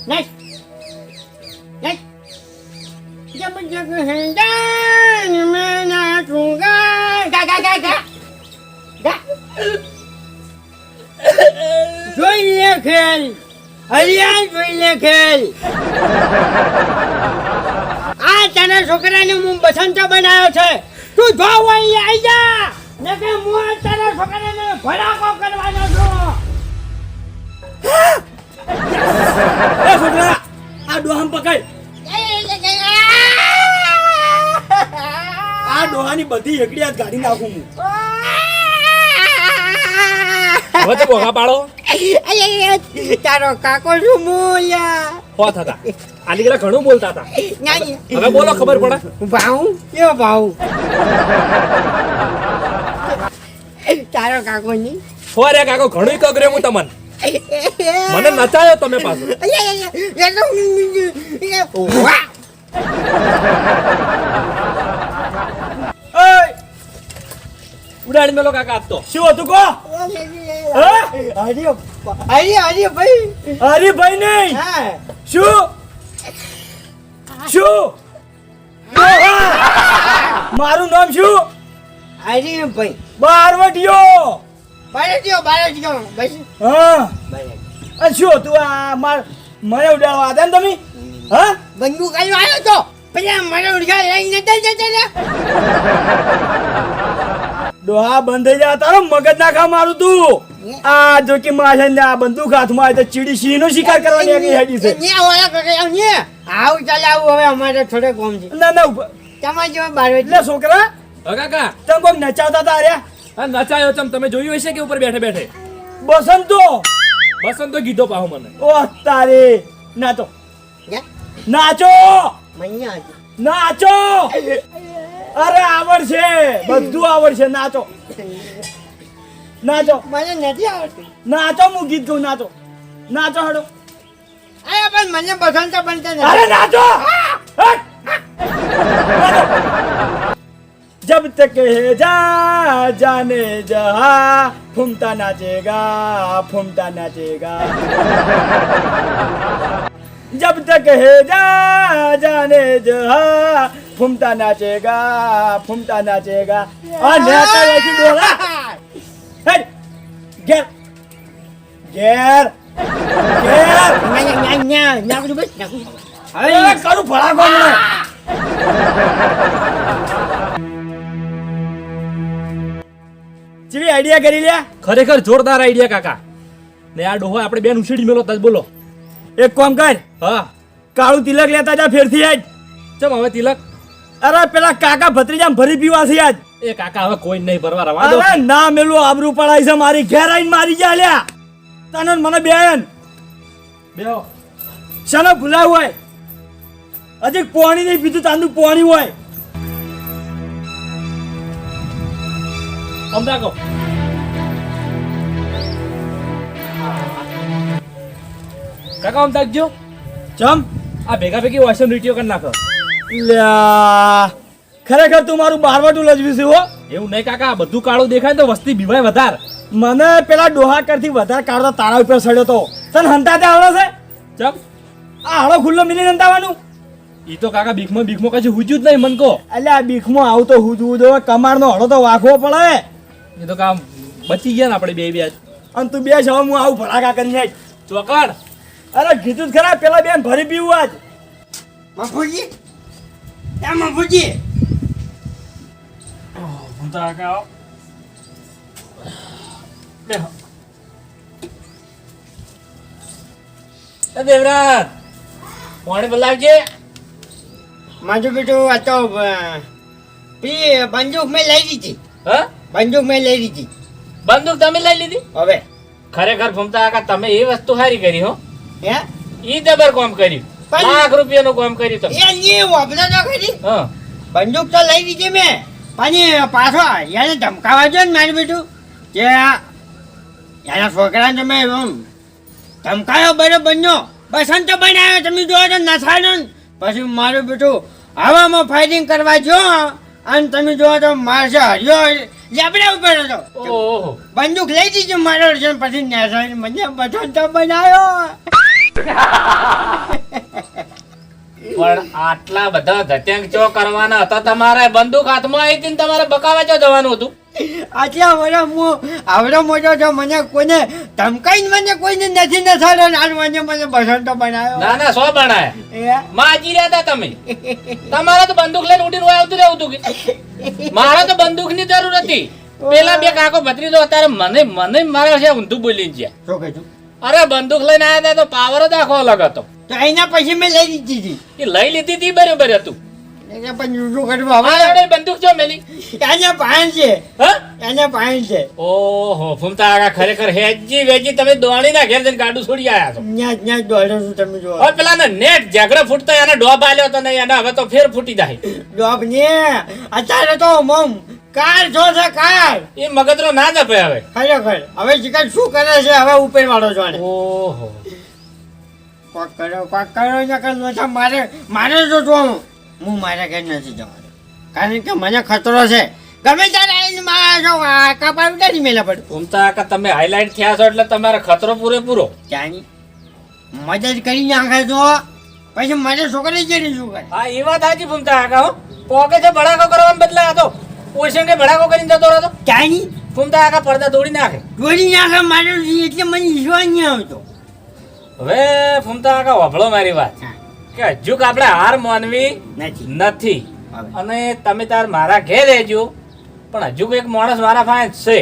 નાચ નાચ જબ જગ હેંદાન મેં નાચુંગા ગા ગા ગા ગા ગા. જોઈ લે ખેલ હરિયા જોઈ લે ખેલ. આ તારા છોકરાને હું બસંત બનાવ્યો છે. તું જો અહીં આવી જા ને કે હું તારા છોકરાને ભડાકો કરવાનો છું. એ છોકરા આ ડોહામ પકડ. આ ડોહાની બધી એકડી હાથ ગાડી નાખું હું. વચ્ચે બોગા પાડો તારો કાકો શું મોયા હો થતા આની પેલા ઘણું બોલતા હતા. હવે બોલો, ખબર પડે. ભાવ કેવો ભાવ તારો કાકો ની હો રે કાકો, ઘણું કગરે હું તમને. મને નચાયો તમે પાછું. ઓય ઉડાડી મેલો કાકા આજ તો. શું હતું કો? હરીભાઈ નહીં. શું શું ડોહા! મારું નામ શું? બારવટીયો. હા આ શું હતું? આ મને ઉડાડવા હતા ને તમે? હા બંદૂક આવ્યો તો પેલા મને ઉડકા લઈને જતા ડોહા બંધ થઈ જા, તારો મગજ નાખા મારું તું. આ જો કે માશે ને આ બંદૂક હાથમાં આવે તો ચીડી સિંહ નો શિકાર કરવાની આગળ હેડી છે. આવું ચાલે આવું હવે અમારે થોડે કોમ છે. ના ના ઉભા. તમારે જેવા બારવે એટલે છોકરા હા કાકા, તમે કોઈક નચાવતા હતા અરે હા નચાયો ચમ. તમે જોયું હશે કે ઉપર બેઠે બેઠે બસંતો. બસંતો કીધો પાહો મને. ઓહ તારે નાચો નાચો નાચો. અરે આવડશે, બધું આવડશે. નાચો નાચો મને નથી આવડતું. નાચો. હું ગીત ગાઉં. નાચો નાચો હડો. અરે પણ મને બસંત બનતા નથી. અરે નાચો. હટ. નાચો. जब तक है जा जाने जहा फूमता नाचेगा जब तक है जा जाने जहा फूमता नाचेगा और नेता ऐसी बोला हेड गेर गेर गेर अरे करू फड़ा कौन ચીવી આઈડિયા કરી લ્યા ખરેખર જોરદાર આઈડિયા કાકા ને આ ડોહો આપણે બેન ઉછેડી મેલો તજ બોલો. એક કામ કર હા કાળું તિલક લેતા જા ફેરથી આજ ચમ હવે તિલક. અરે પેલા કાકા ભત્રીજા ભરી પીવા છે આજ એ કાકા હવે કોઈ નહીં ભરવા રવા દો. અરે ના મેલું આબરૂ પડાય છે મારી ઘેર આઈને મારી જા લ્યા તને ને મને બેન બેહો. શાનો ભૂલાય હોય હજી પાણી નહીં પીધું તાંદુ પાણી હોય સમજા કહો. કાકા આમ તાકજો. ચમ આ ભેગા ભેગી વોશન રીટીઓ કરી નાખો. લ્યા ખરેખર તું મારું બારવાટું લજવી છે હો એવું નહીં કાકા, બધું કાળું દેખાય તો વસ્તી બીવાય વધારે. મને પેલા ડોહા કરથી વધારે કાઢતો તારા ઉપર સડ્યો તો તને હંતાતે આવડે છે ચમ આ હળો ખુલ્લો મિલીને હંતાવાનું ઈ તો કાકા બીખમાં કશું હુજ્યું જ નહીં મન કો. એટલે આ બીખમાં આવું તો હું દો કમારનો હળો તો વાખવો પડે એ તો કામ બચી ગયા ને આપણે બે બે. અને તું બે હવે હું આવું ભડાકા કરીને આવીશ. ચોકડ અરે કીધું જ ખરા પેલા બેન ભરી પીવું આજ મફુજી એ મફુજી દેવરાજ પાણી બોલાવજે. મારું બેટું આ તો પી બંદૂક મેં લઈ લીધી. હા બંદૂક મેં લઈ લીધી. બંદૂક તમે લઈ લીધી? હવે ખરેખર ફૂમતા કાકા તમે એ વસ્તુ સારી કરી હો. હે ઈ જબર કામ કર્યું. પણ- લાખ રૂપિયાનું કામ કર્યું તમે. એ ની વાપરો તો ખરી. હા બંદૂક તો લઈ લીધી મેં પણ પાછો એને ધમકાવા જો ને મારું બેટું કે એના છોકરાને તમે એમ ધમકાયો બરોબર નો બસંત બનાવ્યો તમે જોવો તો નસાડો ને પછી મારું બેટું હવામાં ફાયરિંગ કરવા જો અને તમે જોવો તો મારશે હર્યો લેબડા ઉપર હતો ઓહો બંદૂક લઈ દીધી મારો છે પછી નેસાઈને મને બસંત બનાવ્યો. પણ આટલા બધા ધત્યંગ ચો કરવાના હતા તમારે બંદૂક હાથમાં આવી હતી ને તમારે બકાવા ચો જવાનું હતું. આટલા વર્ષ હું આવડો મોટો છો મને કોઈને ધમકાઈને મને કોઈને નથી નસાડ્યો ને આજ મને બસંતો બનાવ્યો. ના ના સો બનાયા એ માજી રહ્યા હતા તમે. તમારે તો બંદૂક લઈને ઉડીને હોય આવતું રહેવું હતું કે મારે તો બંદૂકની જરૂર હતી. પેલા બે કાકો ભત્રીજો અત્યારે મને મારા છે ઊંધું બોલી ગયા. શું કીધું? અરે બંદૂક લઈને આવ્યા હતા તો પાવર જ આખો અલગ હતો. તો એના પછી મેં લઈ દીધી હતી. એ લઈ લીધી હતી બરોબર હતું. એટલે પણ શું કરવું આ હવે જોડે બંદૂક જો મેલી. એને પાણ છે હા એને પાણ છે ઓહો ફૂમતા કાકા ખરેખર હેજી વેજી તમે દોણીના ઘેર જઈને ગાડું છોડી આયા છો. ત્યાં ત્યાં દોડો છું તમે જો હવે પેલા નેટ ઝઘડો ફૂટતો એને ડોબ આલ્યો તો નહીં એને હવે તો ફેર ફૂટી જાય. ડોબ ને અત્યારે તો મમ કાર જો છે કાર એ મગજનો ના જપે હવે. ખરેખર હવે શિકાર શું કરે છે હવે ઉપર વાળો જોડે ઓહો કોક કરો નકર મારે જો જોવાનું હું મારા ઘર નથી જવાનું કારણ કે મને ખતરો છે ગમે ત્યારે આવીને મારા જો કપાળ ઉડાડી મેલા પડે ફૂમતા કાકા તમે હાઈલાઇટ થયા છો એટલે તમારે ખતરો પૂરેપૂરો. ત્યાંની મદદ કરી નાખે જો પછી મારે છોકરી જેડી શું કરે હા એ વાત સાચી ફૂમતા કાકા હો. પોકે છે ભડાકો કરવાને બદલે આ તો ઓશન કે ભડાકો કરીને જતો રહેતો. ત્યાંની ફૂમતા કાકા પડદા તોડી નાખે. દોડી નાખે મારે એટલે મને વિશ્વાસ નહીં આવતો હવે ફૂમતા કાકા વાપરો મારી વાત હા. કે હજુ કે આપણે હાર માનવી નથી નથી. હવે. અને તમે તાર મારા ઘેર રહેજો પણ હજુ એક માણસ મારા પાસે છે.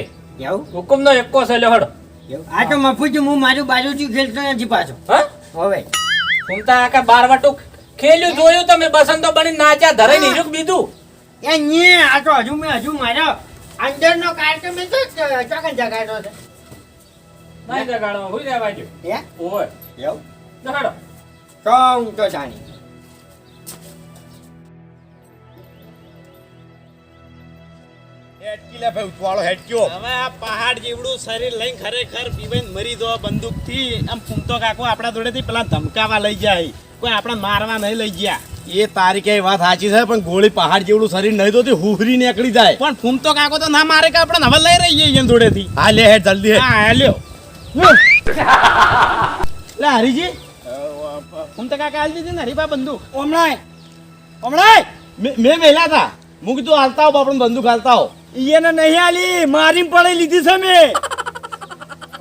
એવું હુકુમનો એકો છે લ્યો હડો. એવું આ તો મફુજી હું મારું બાજુથી ખેલતો નથી પાછો હા હવે ફૂમતા કાકા બાર વાટું ખેલ્યું જોયું તમે બસંતો બની નાચ્યા ધરે નીજુક બીધું. એ ને આ તો હજુ મારો અંદરનો કાર્ય મેં તો ચોકન જગાડો છે નહીં જગાડો હુઈ જાય બાજુ. હે ઓય એવું જગાડો. તો હું તો જાણી હેડકી લે ભાઈ ઉતવાળો હેડક્યો હવે આ પહાડ જેવડું શરીર લઈને ખરેખર પીવાઈને મરી દો બંદૂક થી આમ ફૂમતો કાકો આપણા જોડેથી પેલા ધમકાવા લઈ જાય કોઈ આપણે મારવા નહીં લઈ ગયા એ તારીખે વાત સાચી છે પણ ગોળી પહાડ જેવડું શરીર નહીં તો તે હુહરી નીકળી જાય. પણ ફૂમતો કાકો તો ના મારે કે આપણે હવે લઈ રહીએ એમ જોડેથી. હા લે હેડ જલ્દી હેડ. હા લ્યો. લે હરીજી ફૂમતો કાકા આલી દીધી ને હરીબા બંદૂક. હમણાં મેં વહેલા હતા હું કીધું હાલતા હો આપણે બંદૂક હાલતા હો. એને નહીં આલી મારી પડી લીધી છે મેં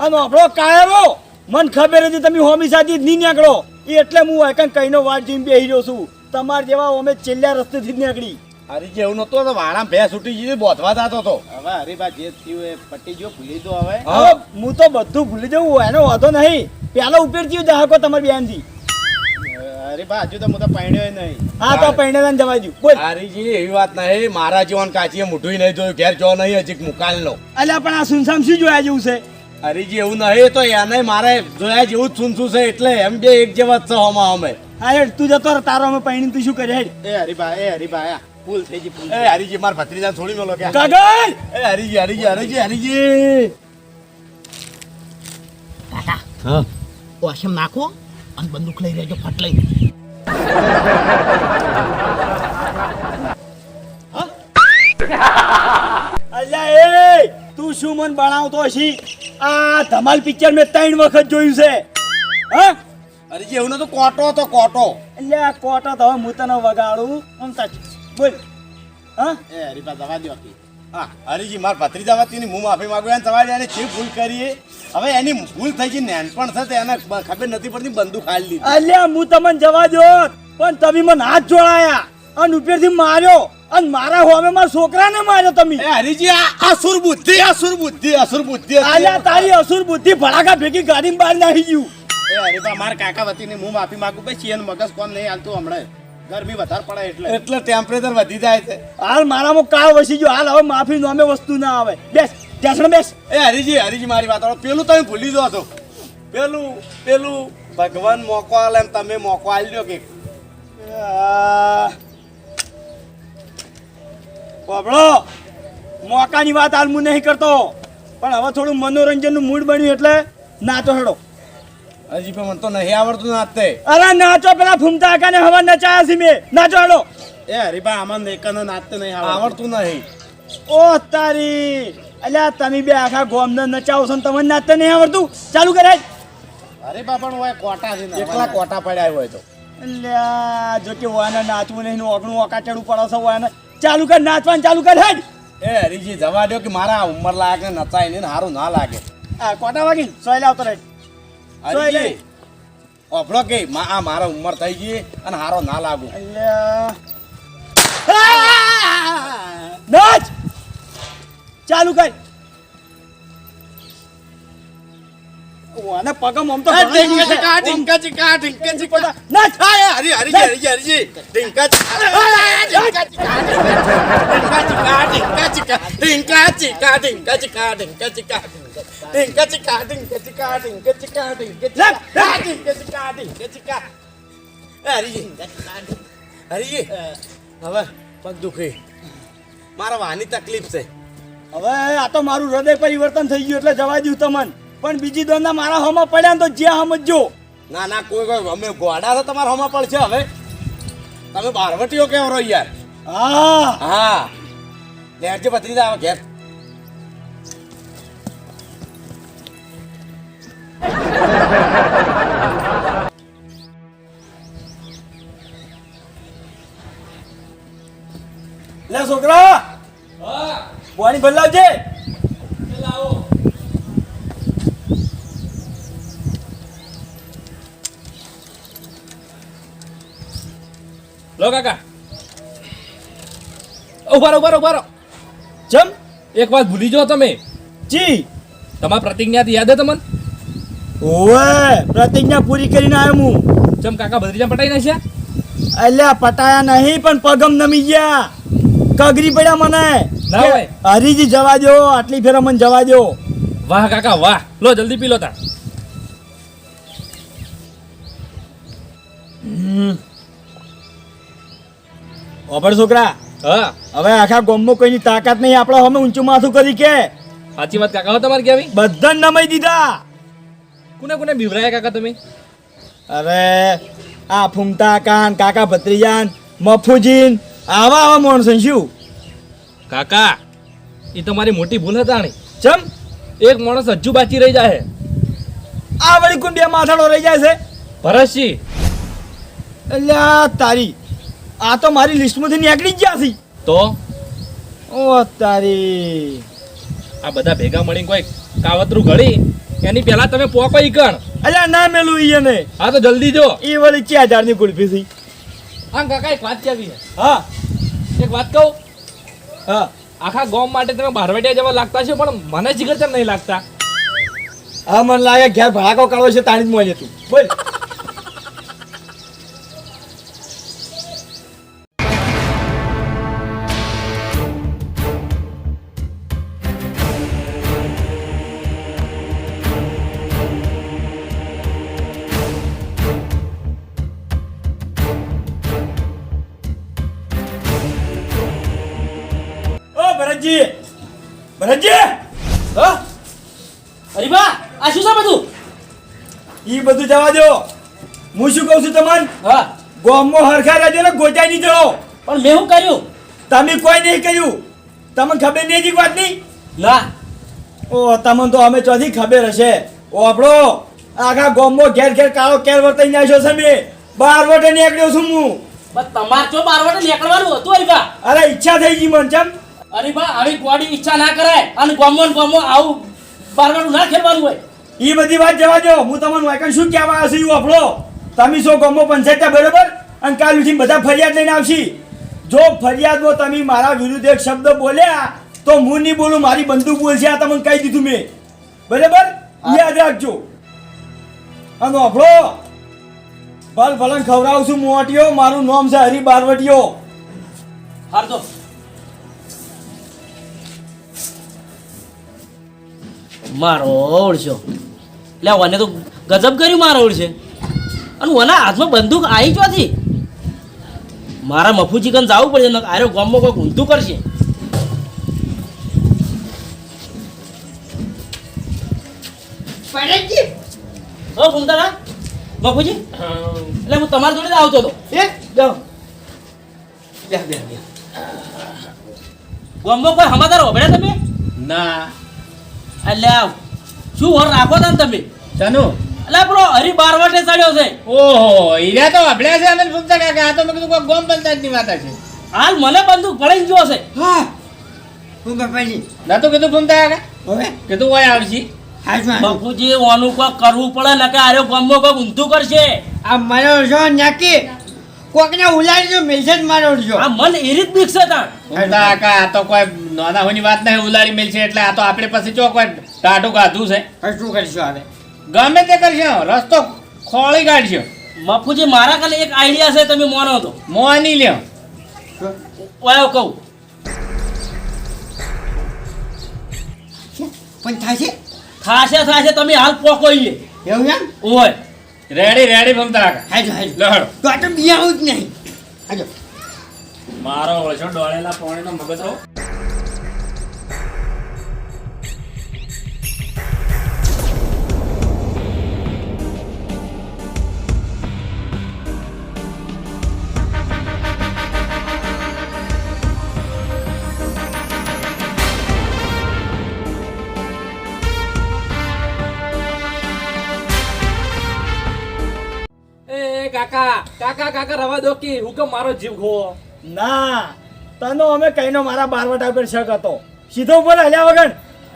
અને આપણો કાયરો મને ખબર હતી તમે હોમી સાથે જ નહીં નીકળો એટલે હું એકન કઈનો વાટ જોઈને બેહી રહ્યો છું તમાર જેવા અમે છેલ્લા રસ્તેથી જ નીકળી. અરે જેવું નતો તો વાળા ભેંસ છૂટી ગઈ બોધવા જતો હતો. હવે હરીબા જે થયું એ પટી ગયો ભૂલી દો હવે. હવે હું તો બધું ભૂલી જવું એનો વાંધો નહીં પેલો ઉપર થયું દહાકો તમારી બેનથી. હરીબા હજુ તો હું તો પાણ્યો નહીં. હા તો પૈણાને જવા દઉં બોલ. હારીજી એવી વાત નહીં મારા જીવન કાચીએ મોઢું નહીં જોયું ઘેર જો નહીં હજી મુકાલ નો. અલ્યા પણ આ સુનસામ શું જોયા જેવું છે હરીજી એવું નહીં તો એને મારે જોયા જેવું જ સુનસું છે એટલે એમ બે એક જેવા જ છે હોમાં અમે. હા હેડ તું જતો રહે તારો અમે પૈણી તું શું કરે હેડ એ હરીબા આ ભૂલ થઈ ગઈ ભૂલ. એ હરીજી મારા ભત્રીજાને છોડી મેલો કે. કાગળ એ હરીજી હા ઓશમ નાખો અને બંદૂક લઈ રહેજો ફટ લઈ. અલ્યા એ તું શું મન બનાવતો છી આ ધમાલ પિક્ચર મેં 3 વખત જોયું છે હા હરીજી એવું નતું કોટો તો કોટો. અલ્યા કોટા તો હવે હું તને વગાડું આમ તાચ બોલ હા એ હરીબા દવા દો કી. હા હરીજી મારા ભત્રીજા વતીની હું માફી માંગુ એને તમારે એને જે ભૂલ કરીએ હવે એની ભૂલ થઈ ગઈ નાનપણ છે તે એને ખબર નથી પડતી બંદૂક હાલી લીધી. અલ્યા હું તમને જવા દો પણ તમે મને હાથ જોડાયા અને ઉપરથી માર્યો અને મારા હોમે મારા છોકરાને માર્યો તમે એ હરીજી આ અસુર બુદ્ધિ હતી. અલ્યા તારી અસુર બુદ્ધિ ભડાકા ભેગી ગાડી બહાર નાખી ગયું એ હરીબા મારા કાકા વતીની હું માફી માંગુ પછી એનું મગજ કોમ નહીં હાલતું હમણાં ગરમી વધારે પડે એટલે. એટલે ટેમ્પરેચર વધી જાય છે. હાલ મારામાં કાળ વસી ગયો હાલ હવે માફી નોમે વસ્તુ ના આવે બેસ ટેન્શન બેસ એ હરીજી મારી વાત સાંભળો. પેલું તમે ભૂલી દો છો પેલું ભગવાન મોકો આલે એમ તમે મોકો આલ્યો કે બાબડો મોકાની વાત હાલ હું નહીં કરતો પણ હવે થોડું મનોરંજનનું મૂડ બન્યું એટલે નાચો હેડો. હજી પણ મને તો નહીં આવડતું નાચતે. અરે નાચો પેલા ફૂમતા કાને હવે નચાયા છે મેં નાચો હેડો. એ હરીબા આમાં એકનો નાચતો નહીં આવડતું નહીં. ઓ તારી અલ્યા તમે બે આખા ગોમને નચાવો છો ને તમને નાચતા નહીં આવડતું ચાલુ કરે હરીબા પણ હોય કોટા છે ને એકલા કોટા પડ્યા હોય તો અલ્યા જો કે વાને નાચવું નહીં ઓગણું ઓકાચડું પડો છો વાને ચાલુ કર નાચવાનું ચાલુ કર હેડ એ હરીજી જવા દો કે મારા ઉંમર લાગે નચાય ને સારું ના લાગે. આ કોટા વાગી સોયલા આવતો રહે હરીજી ઓફળો કે આ મારા ઉંમર થઈ ગઈ અને હારો ના લાગુ. અલ્યા નાચ ચાલુ કર વાને પગમ આમ તો ઢીંકા ચીકા નાચ હરીજી ઢીંકા હરીજી હવે પગ દુખે મારા વાની તકલીફ છે. હવે આ તો મારું હૃદય પરિવર્તન થઈ ગયું એટલે જવા દઉં તમને પણ બીજી દોરના મારા હોમાં પડ્યા ને તો જ્યાં સમજજો ના કોઈ અમે ગોડા તો તમારા હોમાં પડશે. હવે તમે બારવટીઓ કેવો રહો યાર. હા લેરજે ભત્રીજા આવે ઘેર. લે છોકરા હા પાણી બદલાવજે લાવો. લો કાકા ઉભારો ચમ એક વાત ભૂલી જાઓ તમે જી તમારા પ્રતિજ્ઞા યાદ હે તમને? ઓવે પ્રતિજ્ઞા પૂરી કરીને આવ્યો હું ચમ કાકા ભત્રીજા પટાઈ નાખ્યા? અલ્યા પટાયા નહીં પણ પગમ નમી ગયા કગરી પડ્યા મને ના હોય. હરીજી જવા દો આટલી ફેરા મને જવા દો વાહ કાકા વાહ, લો જલ્દી પી લો તા. ઓભર છોકરા હા હવે આખા ગામમાં કોઈની તાકાત નહીં આપણે અમે ઊંચું માથું કરી કે સાચી વાત કાકા હો તમારે કેવી? બધા નમાઈ દીધા કોને બીવરાયા કાકા તમે? અરે આ ફૂમતા કાન કાકા ભત્રીજાન મફુજીન આવા આવા માણસો શું કાકા એ તમારી મોટી ભૂલ હતા ને ચમ એક માણસ હજુ બાકી રહી જાય આ વળી કોણ બે માથાડો રહી જાય છે ભરતસિંહ. અલ્યા તારી આ તો મારી લિસ્ટમાંથી નીકળી જ ગયા છે તો ઓ તારી આ બધા ભેગા મળીને કોઈ કાવતરું ઘડી એની પહેલા તમે પોકો ઈ કણ. અલ્યા ના મેલું ઈ ને હા તો જલ્દી જો. ઈ વળી 4000 ની કુલ્ફી છે હા કાકા એક વાત કેવી છે, હા એક વાત કહું, હા આખા ગામ માટે તમે બારવટિયા જેવા લાગતા છો પણ મને જીગર ચમ નહીં લાગતા. હા મને લાગે ઘેર ભડાકો કાઢો છે તાણી જ મોલે તું બોલ ઓ ભરતજી ભરતજી હા અરે બા આ શું છે બધું? ઈ બધું જવા દો હું શું કહું છું તમને હા ગોમમાં હરખા રહેજો ને ગોચાઈ નહીં જવો પણ મેં શું કર્યું? તમે કોઈ નહીં કર્યું તમને ખબર નહીં હતી વાત નહીં ના ઓ તમને તો અમે ચોથી ખબર હશે ઓ આપણો આખા ગોમમાં ઘેર ઘેર કાળો કેર વર્તાઈને આવ્યો છે મેં 12 વટે નીકળ્યો છું હું બસ તમારે તો બારવાટે નીકળવાનું હતું અરે બા. અરે ઈચ્છા થઈ ગઈ મન ચમ અરે બા આવી ગોડી ઈચ્છા ના કરાય અને ગોમો આવું બારવાટું ના ખેલવાનું હોય. ઈ બધી વાત જવા દો હું તમને વાયકન શું કહેવા આવ્યો છું ઈ આપણો તમે સો ગોમમાં પંચાયત બરોબર અને કાલ ઉઠીને બધા ફરિયાદ લઈને આવશી જો ફરિયાદમાં તમે મારા વિરુદ્ધ એક શબ્દ બોલ્યા તો હું નહીં બોલું મારી બંદૂક બોલશે આ તમને કહી દીધું મેં બરાબર યાદ રાખજો અને આપણો ભલ ભલન ખવડાવું છું મોટીઓ મારું નામ છે હરી બારવટીઓ હાર તો મારો ઓળશો લે ઓને તો ગજબ કર્યું મારો ઓળશે અને ઓના હાથમાં બંદૂક આવી ચોથી મારા મફુજી કન જવું પડશે ને આરે ગામમાં કોઈ ઊંધું કરશે. ઓ ઘૂમતા મફુજી એટલે હું તમારી જોડે જ આવતો હતો જાઓ ગામમાં કોઈ સમાચાર હોભળ્યા તમે? ના એટલે આવ શું વર રાખો તા ને તમે? ચાનું એટલે આપણો હરી બારવાટે ચડ્યો છે. ઓહો હીરા તો અભળ્યા છે અમે ફૂમતા કાકા આ તો મેં કીધું કોઈ ગોમ પંચાયતની વાત છે. હાલ મને બંદૂક પડી ગયો છે. હા હું બાપાજી નતું કીધું ફૂમતા કાકા હવે કીધું કોઈ આવશી હાજમાં બાપુજી ઓનું કોઈ કરવું પડે ને કે આરે ગામમાં કોઈ ઊંધું કરશે. આ મારો છો નાકી કોકને ઉલાડી જો મેસેજ મારો છો આ મન એરી જ બીક છે તાણ. ફૂમતા કાકા આ તો કોઈ નાના હોની વાત નહીં ઉલાડી મેલ છે એટલે આ તો આપણે પછી ચો કોઈ ટાટું ગાધું છે શું કરશો હવે ગમે તે કરશે રસ્તો ખોળી કાઢશે બાપુજી મારા કાલે એક આઈડિયા છે તમે માનો તો મોની લ્યો ઓયો કહું પણ થશે થાશે તમે હાલ પોકો ઈએ એવું એમ ઓય રેડી ફૂમતા કાકા હાજો હાજો લહડો તો આ તો બિયા આવું જ નહીં હાજો મારો ઓળશો ડોળેલા પોણીનો મગજરો એ કાકા રવા દો કે હુકમ મારો જીવ ખો. ના તનો અમે કઈનો મારા બારવટા ઉપર શક હતો સીધો ઉપર હલ્યા વગર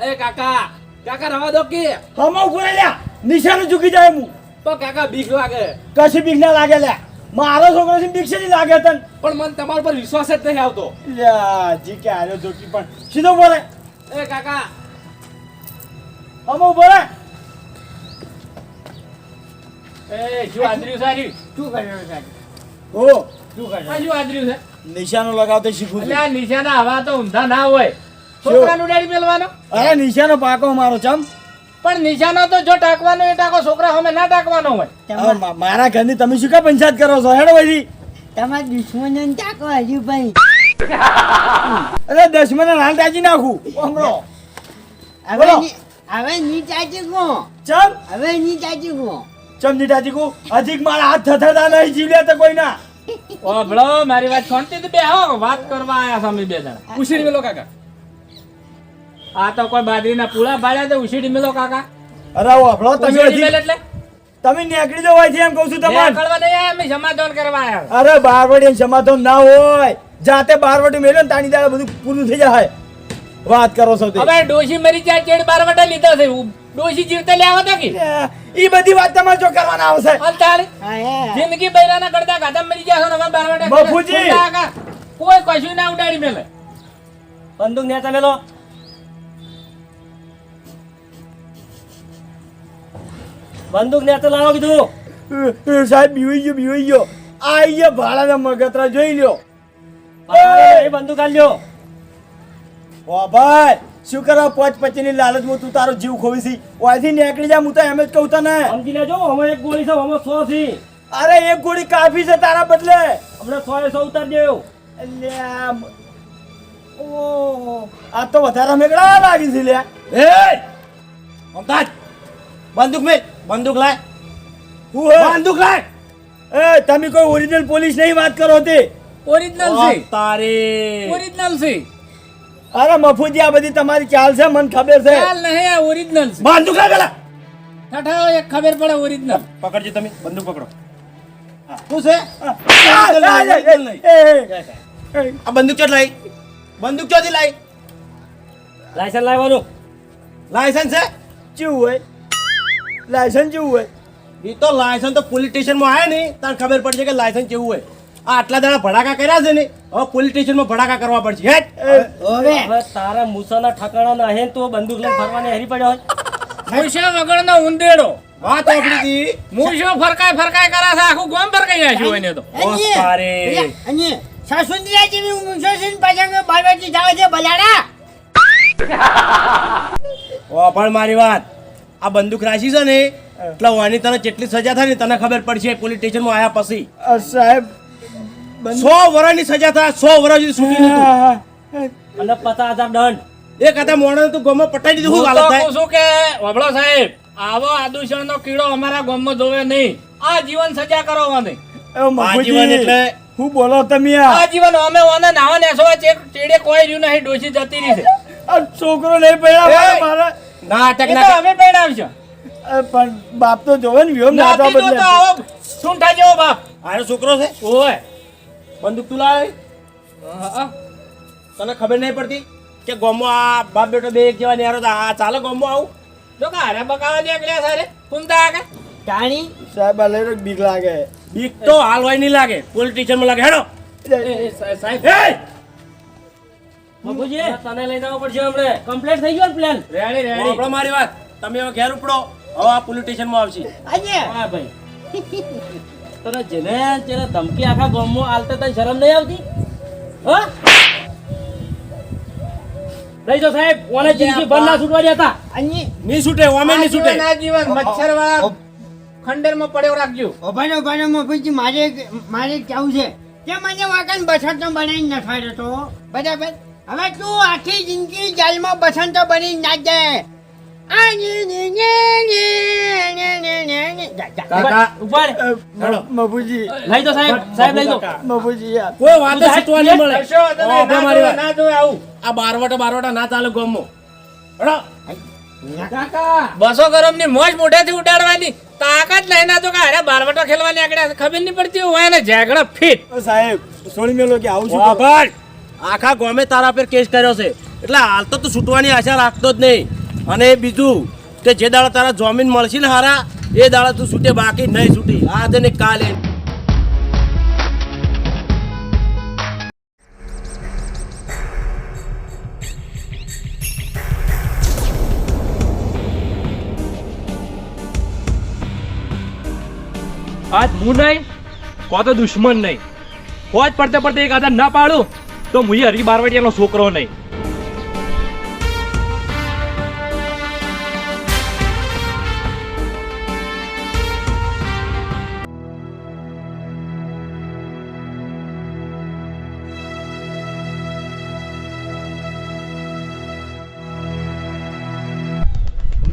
એ કાકા રવા દો કે હમો ઉપર હલ્યા નિશાનું ચૂકી જાય હું પણ કાકા બીક લાગે. કશી બીક ના લાગે લ્યા મારો છોકરો છે બીક છે નહીં લાગે તન પણ મને તમારા પર વિશ્વાસ જ નહીં આવતો. લ્યા જી કે આર્યો જોકી પણ સીધો બોલે એ કાકા હમો બોલે એ શું આદર્યું સારી શું કર્યો સાહેબ ઓ શું કર્યો આ શું આદર્યું છે નિશાનો લગાવતો શીખું એટલે છું આ નિશાના હવા તો ઊંધા ના હોય છોકરાનું ડેડી મેલવાનો અરે નિશાનો પાકો મારો ચમ પણ નિશાનો તો જો ટાંકવાનો એ ટાંકો છોકરા સામે ના ટાંકવાનો હોય હવે મારા ઘરની તમે શું કા પંચાયત કરો છો હેડો ભાઈ તમારા દુશ્મનોને તાકો હજુ ભાઈ અરે 10 મને રાન તાજી નાખું હમણો હવે ની ચાચી ગો ચમ હવે ની ચાચી ગો ચમજી ટાચીકુ હજી મારા હાથ થથરતા નહીં જીવ્યા તો કોઈના ઓભળો મારી વાત શાંતિથી બેહો વાત કરવા આયા છો અમે બે જણા ઉછીડી મેલો કાકા આ તો કોઈ બાજરીના પૂળા ભાડ્યા તો ઉછીડી મેલો કાકા અરે વાપડો તમે ઉછીડી મેલ હજી એટલે તમે નીકળી જાવ અહીંથી એમ કહું છું તમને કરવા નહીં આયા, અમે સમાધાન કરવા આયા અરે બારવટી સમાધાન ના હોય જાતે બારવટી મેલ્યો ને તાની દાડા બધું પૂરું થઈ જાય વાત કરો છો તે હવે ડોશી મરી જાય ચેડ બાર વટા લીધા છે ડોશી જીવતા લેવા હતા કે ઈ બધી વાત તમારે જો કરવાના આવશે હાલ તારે જિંદગી બૈરાના કરતા ગાધા મરી જાય હવે બાર વટા બાપુજી! કોઈ કશું ના ઉડાડી મેલે બંદૂક નેતા મેલો બંદૂક નેતા લાવો કીધું સાહેબ બીવાઈ ગયો આ ગયો ભાડાના મગતરા જોઈ લ્યો એ બંદૂક આલ્યો ઓ ભાઈ શું કરવા 5-25 ની લાલચમાં તું તારો જીવ ખોવી છી ઓયથી નીકળી જા હું તો એમ જ કહું તને સમજી લેજો અમે એક ગોળી છે અમે 100 થી અરે એક ગોળી કાફી છે તારા બદલે અમને 100 ઉતાર દેવ અલ્યા ઓ આ તો વધારે મેગડા લાગી છે લ્યા એ મમતાજ બંદૂક મેં બંદૂક લાય હું હે? બંદૂક લાય એ તમે કોઈ ઓરિજિનલ પોલીસ નહીં વાત કરો તે ઓરિજિનલ છે તારે ઓરિજિનલ છે અરે મફુજી આ બધી તમારી ચાલ છે મને ખબર છે ચાલ નહીં આ ઓરિજિનલ છે બંદૂક લાય પેલા ઠઠાઓ એક ખબર પડે ઓરિજિનલ પકડજો તમે બંદૂક પકડો શું છે આ બંદૂક ચોટ લાઈ બંદૂક ચોથી લાઈ લાયસન્સ લાવવાનું લાયસન્સ છે કેવું હોય લાયસન્સ કેવું હોય એ તો લાયસન્સ તો પોલીસ સ્ટેશનમાં આયા ને તાર ખબર પડશે કે લાયસન્સ કેવું હોય આ આટલા દાડા ભડાકા કર્યા છે ને હવે પોલીસ સ્ટેશનમાં ભડાકા કરવા પડશે હેટ હવે તારા મૂસાના ઠકાણા નહીં તો બંદૂક લઈને ફરવાની હરી પડ્યો હોય મૂછો વગરનો ઉંદેડો વાત આપણી હતી મૂછો ફરકાય ફરકાય કરે છે આખું ગામ ફરકાઈ જાય છે એને તો તારે અને સાસુંદરા જેવી ઊંચો છે ને પાછા બારવાજી જાવે છે બલાડા ઓ પણ મારી વાત આ બંદૂક રાશી છે ને એટલે વાની તને જેટલી સજા થાય ને તને ખબર પડશે પોલીસ સ્ટેશનમાં આયા પછી સાહેબ 100 વર્ષની સજા થાય 100 વર્ષ સુધી છૂટી નતું અને 50,000 દંડ એક હતા મોણસ તું ગોમાં પટાઈ દીધું શું હું તો હાલત થાય કહું છું કે વબળો સાહેબ આવો આદુષણનો કીડો અમારા ગામમાં જોવે નહીં આ જીવન સજા કરો મને આજીવન એટલે હું બોલો તમે આ જીવન અમે ઓને નાવા નેસવા ચેડે કોઈ રહ્યું નહીં ડોસી જતી રહી છે આ છોકરો નહીં પડ્યા એ! મારા નાટક એ તો ના અમે પેડાવશું પણ બાપ તો જોવે ને વ્યોમ નાતા નાતી તો બદલે આવો સૂંઠા જેવો બાપ આનો છોકરો છે ઓય બંદૂક તું લાવે તને ખબર નહીં પડતી કે ગોમો આ બાપ બેટો બે એક જેવા નેરો આ ચાલે ગોમો આવું જો કે હારે બકાવા નીકળ્યા સારે કુમતા આગળ ટાણી સાહેબ આ લઈને બીક લાગે બીક તો હાલ હોય નહીં લાગે પોલીસ સ્ટેશનમાં લાગે હેડો સાહેબ એ બાપુજી તને લઈ જવું પડશે હમણે કમ્પ્લીટ થઈ ગયો પ્લાન રેડી રેડી આપણો મારી વાત તમે હવે ઘેર ઉપડો હવે આ પોલીસ સ્ટેશનમાં આવશે આજે હા ભાઈ તને જેને ધમકી આખા ગામમાં આલતા તને શરમ નહીં આવતી હા લઈ જાઓ સાહેબ ઓને જિંદગી ભર ના છૂટવા દેતા અને નહીં છૂટે ઓમે નહીં છૂટે આ જીવન મચ્છર વાળા ખંડેરમાં પડ્યો રાખજો ઓભાનો મફુજી મારે કેવું છે કે મને વાકન બસંતો બનાવીને નઠાડ્યો તો બરાબર હવે તું આખી જિંદગી જેલમાં બસંતો બની નાખ દે કાકા ઉપર મફુજી લઈ જાઓ સાહેબ લઈ જાઓ મફુજી યાર કોઈ વાત જ છૂટવા નહીં મળે કશો વાંધો નહીં, આપણો મારી વાત ના જોવે આવું આ બારવટા ના ચાલે ગોમો હેડો બસો ગરમ ની મોજ મોઢેથી ઉડાડવાની તાકાત લઈને તો કે હારે બારવટો ખેલવાની આગળ ખબર નહીં પડતી હોય ને ઝાગડા ફીટ સાહેબ સોળી મેલો કે આવું વાહ છું ભાઈ આખા ગામે તારા પર કેસ કર્યો છે એટલે હાલ તો તું છૂટવાની આશા રાખતો જ નહીં અને બીજું કે જે દાડા તારા જમીન મળશે ને હારા એ દાડા તું છૂટે બાકી નહીં છૂટી આજે ને કાલે આજ હું નહીં કો તો દુશ્મન નહીં કોચ પડતે પડતે એક આધાર ના પાડું તો મુએ હરી બારવટિયાનો છોકરો નહીં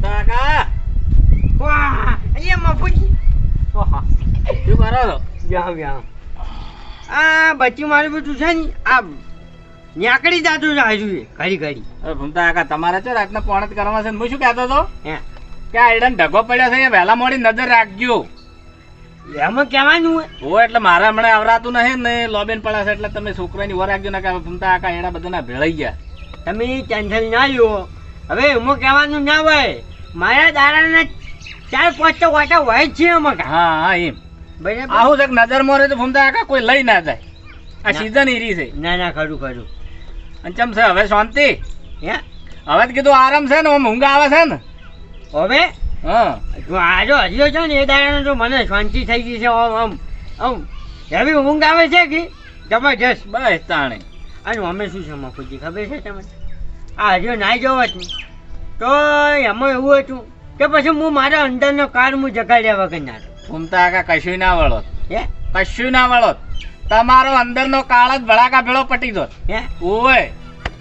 કાકા વાહ અહીંયા મફુજી કરો છો વ્યાહ વ્યાહ આ બચ્ચી મારું બધું છે ને આ ન્યાકડી જાતું છે હજુ એ ઘડી ઘડી હવે ભૂમતા કાકા તમારે છે રાતના પોણત કરવા છે ને હું શું કહેતો હતો હે કે આ એડન ઢગો પડ્યો છે એ વહેલા મોડી નજર રાખજો એમાં કહેવાનું હોય ઓ એટલે મારે હમણાં આવરાતું નહીં ને લોબેન પડ્યા છે એટલે તમે છોકરાની વર રાખજો ને કે ભૂમતા કાકા એડા બધાના ભેળાઈ ગયા તમે ટેન્શન ના લ્યો હવે એમાં કહેવાનું ના હોય મારા દાડાના 4-5 તો વાટા હોય જ છે એમાં કાં. હા હા એમ બરાબર આવું છે કે નજર મોરે તો ભૂમતા કાકા કોઈ લઈ ના જાય આ સીઝન ઈરી છે ના ના ખરું ખરું અને ચમ છે હવે શાંતિ હે હવે તો કીધું આરામ છે ને આમ ઊંઘ આવે છે ને હવે હા જો આજો હરિયો છે ને એ દાડાનો જો મને શાંતિ થઈ ગઈ છે આમ આમ આમ એવી ઊંઘ આવે છે કે જબરજસ્ત. બસ તાણે અને અમે શું છે મફુજી ખબર છે તમને આ હરિયો નાઈ જવો જ નહીં તો એમાં એવું હતું કે પછી હું મારા અંદરનો કાર હું જગાડ્યા વગર ના રહું. ભૂમતા કાકા કશું ના વળો હે કશું ના વળો તમારો અંદરનો કાળ જ ભડાકા ભેળો પટી દોત હે ઓય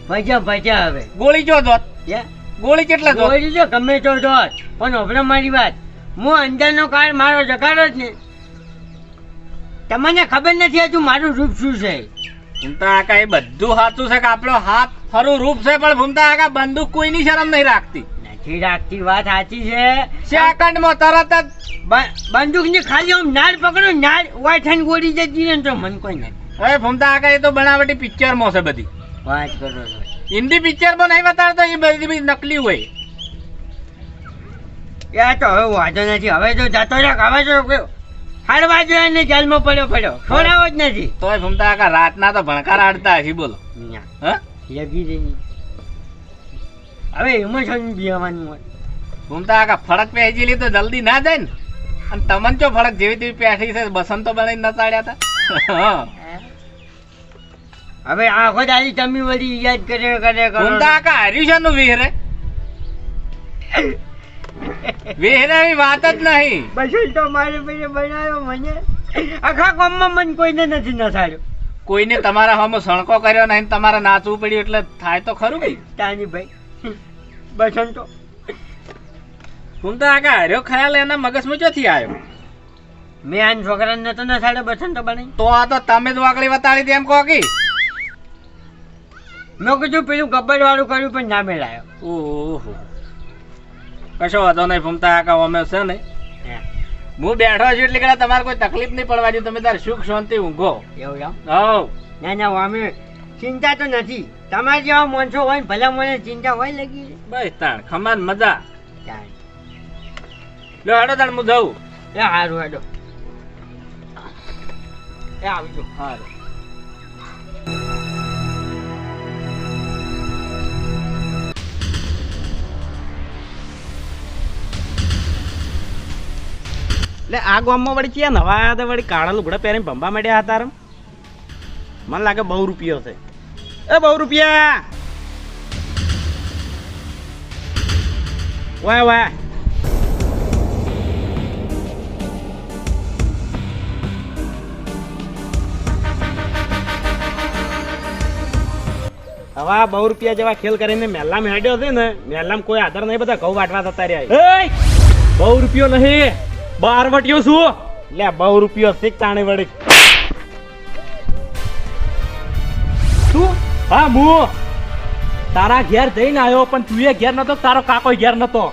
ભજા ભજા હવે ગોળી જો દોત હે ગોળી કેટલા દોત જોઈ લીધો ગમે તો જોત પણ હવે મારી વાત હું અંદરનો કાર મારો જગાડો જ ને તમને ખબર નથી હજુ મારું રૂપ શું છે. ભૂમતા કાકા એ બધું સાચું છે કે આપણો હાથ ફરું રૂપ છે પણ ભૂમતા કાકા બંદૂક કોઈની શરમ નહીં રાખતી નથી રાખતી વાત સાચી છે સેકન્ડમાં તરત જ બંદૂક ની ખાલી આમ નાળ પકડો નાળ વાઠાને ગોળી જતી રહે ને તો મન કોઈ નથી. હવે ભૂમતા કાકા એ તો બનાવટી પિક્ચરમાં છે બધી વાત કરો છો હિન્દી પિક્ચરમાં નહીં બતાડતો એ બધી નકલી હોય એ તો હવે વાંધો નથી હવે તો જતો રાખ હવે તો હાડવા જોઈએ ને જેલમાં પડ્યો છોડાવો જ નથી. તોય ભૂમતા કાકા રાતના તો ભણકાર આડતા હશે બોલો હા લગી રહી હવે એમાં શું બિયાવાનું હોય. ભૂમતા કાકા ફળક પહેજી તો જલ્દી ના જાય ને અને તમને ચો ફળક જેવી તેવી પેઠી છે બસંતો બનાવીને નચાડ્યા હતા હવે આખો દાદી તમે વળી યાદ કરે ભૂમતા કાકા હાર્યું છે નું વિહરે વિહરે એવી વાત જ નહીં બસ તો મારે પછી બનાવ્યો મને આખા ગામમાં મને કોઈને નથી નસાડ્યો. કોઈને તમારા હમો સણકો કર્યો નહીં તમારે નાચવું પડ્યું એટલે થાય તો ખરું ભાઈ તાની ભાઈ બસન તો ભૂમતા કાકા હાર્યો ખ્યાલ એના મગજમાં ચોથી આવ્યો મેં આ છોકરાને નતો નસાડ્યો બસન તો બનાવી તો આ તો તમે જ વાકડી વતાડી તેમ કહો કે મેં કીધું પેલું ગબ્બર વાળું કર્યું પણ ના મેળાયો. ઓહો કશો વાંધો નહીં ભૂમતા કાકા અમે છે ને હું બેઠો છું એટલે કે તમારે કોઈ તકલીફ નહીં પડવા દઉં તમે તાર સુખ શાંતિ ઊંઘો એવું એમ હવ ના ના અમે ચિંતા તો નથી તમારે જેવા માણસો હોય ને ભલા મને ચિંતા હોય લગી બસ તાણ ખમાન મજા જાય. લો હેડો તાણ હું જઉં એ સારું હેડો એ આવજો. હારું એટલે આ ગામમાં વળી ક્યાં નવા આવ્યા હતા વળી કાળા લુગડા પહેરીને ભંભા માંડ્યા હતા મને લાગે બહુ રૂપિયો છે એ બહુ રૂપિયા વાહ વાહ હવે આ 100 રૂપિયા જેવા ખેલ કરીને મેલામાં હેડ્યો છે ને મેલામાં કોઈ આધાર નહીં બધા ઘઉં વાટવા થતા રહ્યા. 100 રૂપિયો નહીં 12 વટ્યો છું. લે 100 રૂપિયો શીખ તાણી વળી શું? હા હું તારા ઘેર જઈને આવ્યો પણ તું એ ઘેર નતો તારો કાકો ઘેર નતો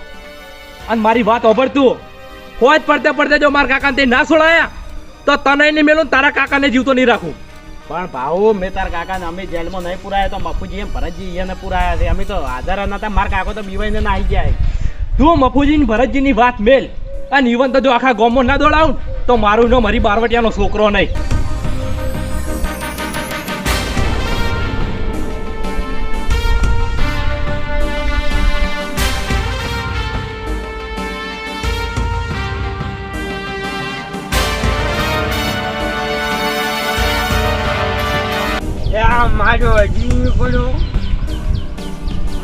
અને મારી વાત ઓભળ તું કોઈ પડતે પડતે જો મારા કાકાને તે ના છોડાયા તો તને નહીં મેલું તારા કાકાને જીવતો નહીં રાખું. પણ ભાऊ મેં તાર કાકાને અમે જેલમાં નહીં પુરાયા તો મફુજી એમ ભરતજી એને પુરાયા છે અમે તો હાજર નતા મારા કાકો તો બીવાઈને ના આવી જાય. તું મફુજી ને ભરતજી ની વાત મેલ અને ઈવન તો જો આખા ગામમાં ના દોડાવું તો મારું નો મારી બારવટિયાનો છોકરો નહીં. મારો હજી પડો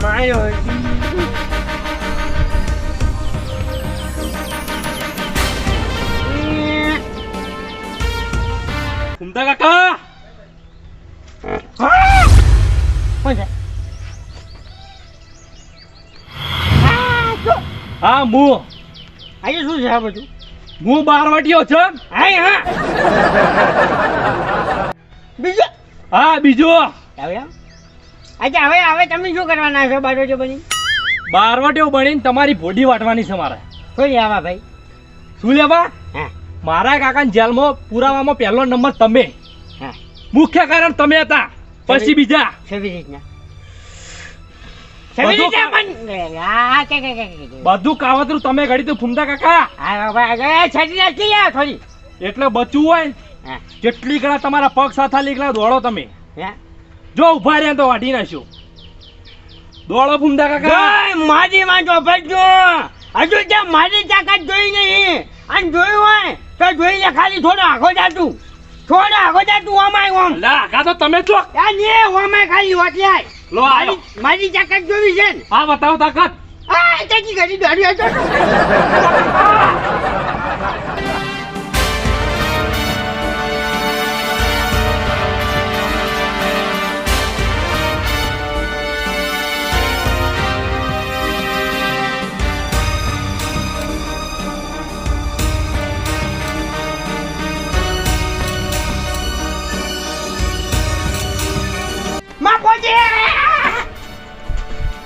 મારો હજી ઘૂમતા કાકા હા હું આજે શું છે આ બધું? હું બારવટીયો છું. હા હા બીજું હા બીજું હવે આમ. અચ્છા હવે તમે શું કરવાના છો બાજુ બની બારવટીયો બનીને તમારી ભોડી વાટવાની છે મારે. શું લેવા ભાઈ શું લેવા? હા મારા કાકાની જેલમાં પુરાવામાં પહેલો નંબર તમે. હા મુખ્ય કારણ તમે હતા, પછી બીજા. સેવી રીતના બધું સેવી રીતના કામ- પણ હા કે બધું કાવતરું તમે ઘડી તો ફૂમતા કાકા. હા ભાઈ છડી રાખી યાર થોડી એટલે બચવું હોય ને, હા જેટલી ઘણા તમારા પગ સાથે લીકડા દોડો તમે. હા જો ઉભા રહ્યા તો વાઢી નાખ્યો. દોડો ફૂમતા કાકા. ગઈ મારી માં જો ભજજો હજુ ત્યાં મારી તાકાત જોઈ નહીં અને જોયું હોય તો જોઈ લે ખાલી થોડો આખો જાતું ઓમાય ઓમ લા કાકા તો તમે છો. આ ને ઓમાય ખાલી ઓટલાય લો આયો. મારી તાકાત જોવી છે ને આ બતાવો તાકાત. આ ચાકી ઘડી દોડી હતો માપોજી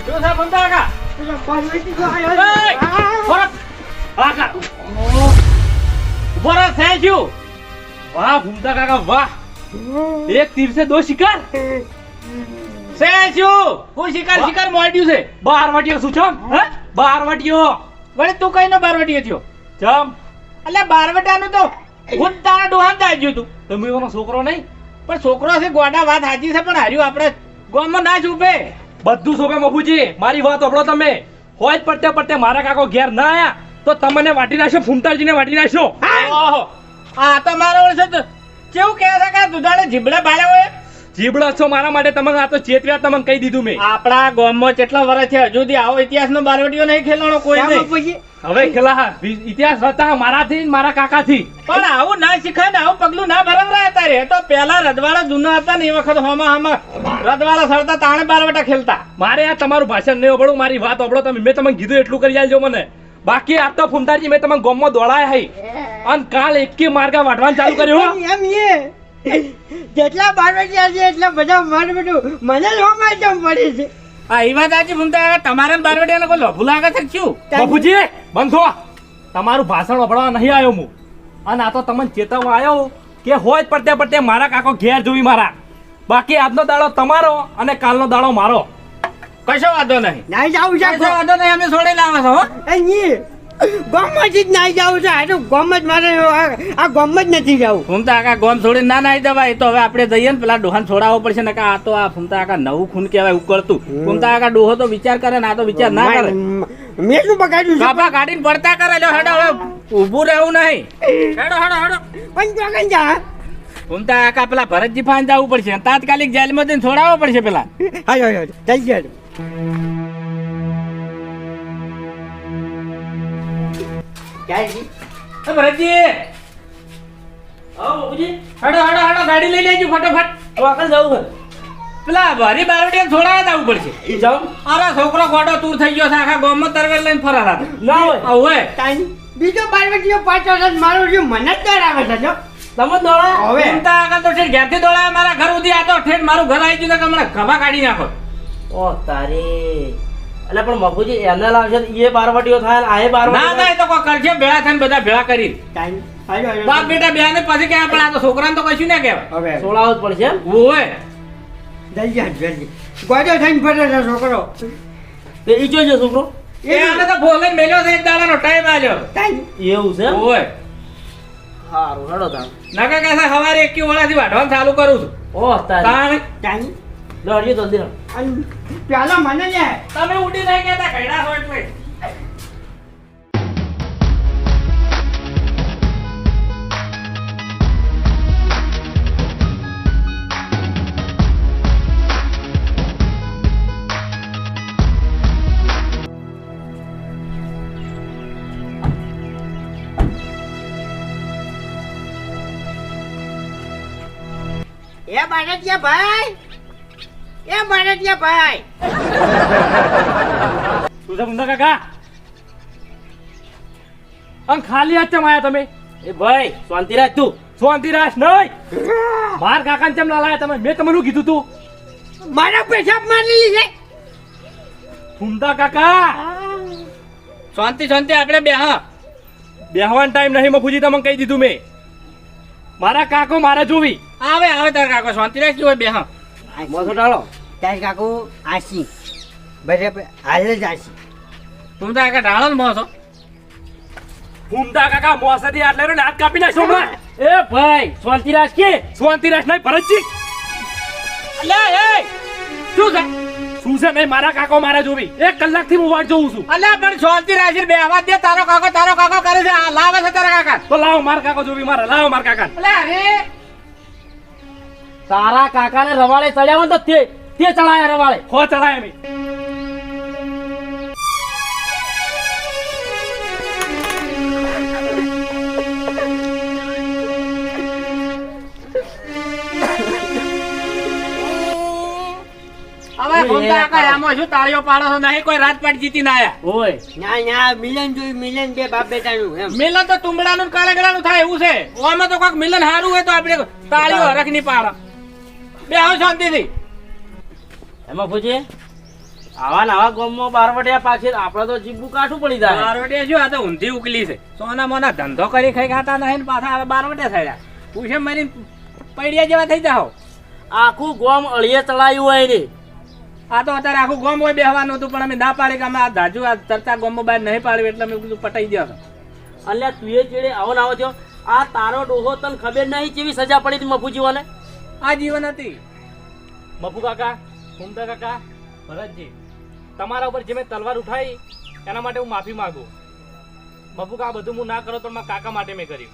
શું છે ફૂમતા કાકા? પાર્વતી જો એય! આયો ફરક. આ કા. ઉભો રહો, thank you. વાહ ફૂમતા કાકા વાહ. એક તીર સે દો શિકાર. સેશું હું શિકાર મોડ્યું છે. બારવટીયો શું છો? હે? બારવટીયો. વળી તું કઈ નો બારવટીયો થયો? ચમ એટલે બારવટાનું તો હું જ તારા ડોહાન દાજ્યું તું. તમે એનો છોકરો નહીં? પણ છોકરો છે ગોડા, વાત સાચી છે, પણ હાર્યું આપણે ગામમાં ના છૂપે. બધું સોપે મફુજી, મારી વાત સાંભળો તમે. હોય જ પડતે પડતે મારા કાકો ઘેર ના આયા તો તમને વાટી નાખશો, ફૂમતાજીને વાટી નાખશો. ઓહો આ તો મારો ઓળશે તો કેવું કહે છે કે દુધાળે જીબડા બાળ્યા હોય. જીબડા છો મારા માટે, તમે આ તો ચેતવ્યા, તમને કહી દીધું મેં. આપણા ગામમાં કેટલા વર્ષ છે હજુ સુધી આવો ઇતિહાસનો બારવટીયો નહીં ખેલાણો કોઈ નહીં. માપોજી હવે ખેલા ઇતિહાસ હતા મારાથી ને મારા કાકાથી. પણ આવું ના શીખાય ને, આવું પગલું ના ભરવરાય તારે. તો પેલા રજવાડા જૂના હતા ને એ વખત હોમાં રજવાડા સરતા તાણે બારવટા ખેલતા. મારે આ તમારું ભાષણ નહીં ઓબળું, મારી વાત ઓબળો તમે. મેં તમને કીધું એટલું કરી આલજો મને. બાકી આ તો ફૂમતાજી મેં તમને ગામમાં દોડાયા હઈ અને કાલ એકે માર્ગા વાટવાનું ચાલુ કર્યું. હો. એમ એ જેટલા બારવટિયા છે એટલા બધા મારું બધું મને જ હોમાય જમ પડે છે આ એ વાત સાચી ફૂમતા, તમારા બારવટીયાને કોઈ લોભું લાગે છે કે શું? બાપુજી બંધ થો. તમારું ભાષણ ઓબળવા નહીં આવ્યો હું, અને આ તો તમને ચેતવવા આવ્યો કે હોય જ પડતે પડતે મારા કાકો ઘેર જોઈ મારા. બાકી આજનો દાડો તમારો અને કાલનો દાડો મારો. કશો વાંધો નહીં, નાઈ જાવું છે કશો વાંધો નહીં, અમે છોડી લાવે છો. હો અહીં ગામમાંથી જ નાઈ જાવું છે. આ તો ગામ જ મારે આ ગામ જ નથી જવું. ફૂમતા આકા ગોમ છોડીને ના નાઈ જવાય. તો હવે આપણે જઈએ ને પેલા ડોહાને છોડાવવો પડશે ને. આ તો આ ફૂમતા આકા નવું ખૂન કહેવાય ઉકળતું. ફૂમતા આકા ડોહો તો વિચાર કરે ને આ તો વિચાર ના કરે. મેં શું બગાડ્યું છે કાપા કાઢીને પડતા કરે. લો હેડો, હવે ઊભું રહેવું નહીં. હેડો હેડો હેડો. પણ ચોકન જા ફૂમતા આકા પેલા ભરતજી ફાન જવું પડશે, તાત્કાલિક જેલમાં જઈને છોડાવવો પડશે પેલા. હાલો ચાલ ચાલ એ ભરતજી હેડો હેડો હેડો, ગાડી લઈ લેજો ફટાફટ. આગળ જવું છે. પેલા ભારી બારવટીયા છોડાવવા જવું પડશે. એ જાઉં અરે છોકરો ગોડો તૂર થઈ ગયો છે, આખા ગામમાં તરવેલ લઈને ફરાતા. ના હોય. હવે તાઈ બીજો બારવટીયો પાછો છે મારો જે મને જ ડરાવે છે જો તમે દોડા. હવે ફૂમતા આકા તો ઠેઠ ઘેરથી દોડાયા મારા ઘર સુધી. આ તો ઠેઠ મારું ઘર આવી ગયું છે કે હમણાં ગભા કાઢી નાખો. ઓ તારી. એટલે પણ મફુજી એને લાવશે તો એ બારવટીયો થાય ને આ ના બારવટીયો ના, એ તો કોઈ કરશે ભેળા થઈને બધા ભેળા કરી. તાઈ હાલો બાપ બેટા બે ને પછી કહેવાય, પણ આ તો છોકરાને તો કશું ના કહેવાય. હવે સોળાવું જ પડશે એમ. ઓય જલ્દી જલ્દી ગોડો થઈને ફરે છે છોકરો તે ઈ જોજો છોકરો. એ આને તો ભોગન મેલ્યો છે, એક દાડાનો ટાઈમ આલ્યો. તાઈ એવું છે એમ. ઓય સારું હેડો તાણ. નકા કહેશે સવારે 21 વાળાથી વાઢવાનું ચાલુ કરું છું. ઓ તારી. તાણ તાઈ લો હરજી જલ્દી રમ. અને પેલા મને લે તમે ઉડી નહીં કહેતા ઘડા હોય એટલે. એ બારતિયા ભાઈ એ બારતિયા ભાઈ શું છે ફૂમતા કાકા? અને ખાલી હાથ ચમ આયા તમે એ ભાઈ શાંતિ રાખ તું. શાંતિ રાખ નહીં. માર કાકાને ચમ ના લાયા તમે? મેં તમને શું કીધું તું? મારા પેશાબ મારેલી છે. ફૂમતા કાકા શાંતિ શાંતિ આપણે બે હા બેહવાનો ટાઈમ નહીં મફુજી, તમને કહી દીધું મેં. મારા કાકો મારે જોવી. આવે આવે તાર કાકો શાંતિ રાખજો હોય બે હા મોસો ટાળો તારી કાકુ આસી બરાબર હાલ જ આસી. તું તો કાકા ઢાળો ને મોસો ફૂમતા કાકા મોસાથી આટલે રો હાથ કાપી નાખશો હમણાં. એ ભાઈ શાંતિ રાખ કે. શાંતિ રાખ નહીં ભરતજી. અલ્યા એ શું છે શું છે નહીં? મારા કાકો મારે જોવી. 1 કલાકથી હું વાટ જોઉં છું. અલ્યા પણ શાંતિ રાખીને બે આવાજ દે. તારો કાકો કરે છે. આ લાવે છે તારા કાકા. તો લાવો મારા કાકો જોવી. મારે લાવો મારા કાકા. અલ્યા અરે તારા કાકાને રવાડે ચડ્યા હોય ને તો તે ચડાયા રવાડે. હો ચડાય મેં. હવે ફોનતા કાકા આમાં શું તાળીઓ પાડો છો? નહીં કોઈ રાજપાટ જીતી ના આયા. ઓય ના મિલન જોઈ મિલન બે બાપ બેટાનું એમ. મિલન તો તુંબડાનું કાળગડાનું થાય એવું છે. ઓમાં તો કોઈક મિલન સારું હોય તો આપણે તાળીઓ હરખ ની પાડો. બે આવો શાંતિથી. એમાં પૂછે આવા નવા ગામમાં બારવટિયા પાછી આપણે તો જીભું કાઠું પડી જાય. બારવટિયા શું? આ તો ઊંધી ઉકલી છે. સોના મોના ધંધો કરી ખાઈ ખાતા નહીં ને પાછા હવે બારવટિયા થયા. પૂછે મારી પૈડિયા જેવા થઈ જાઓ. આખું ગામ અળીએ ચડાયું હોય ને. આ તો અત્યારે આખું ગામ હોય બેહવાનું હતું પણ અમે ના પાડી કે અમે આ ધાજુ આ ચર્ચા ગામમાં બહાર નહીં પાડ્યું એટલે અમે કીધું પટાઈ દો. અલ્યા તું એ ચેડે આવો ને આવો થયો. આ તારો ડોહો તને ખબર નહીં કેવી સજા પડી હતી મફુજીઓને. આ જીવન હતી. મફુ કાકા, ફૂમતા કાકા, ભરતજી, તમારા ઉપર જે મેં તલવાર ઉઠાવી એના માટે હું માફી માંગુ. મફુ કાકા બધું હું ના કરો તો મારા કાકા માટે મેં કર્યું.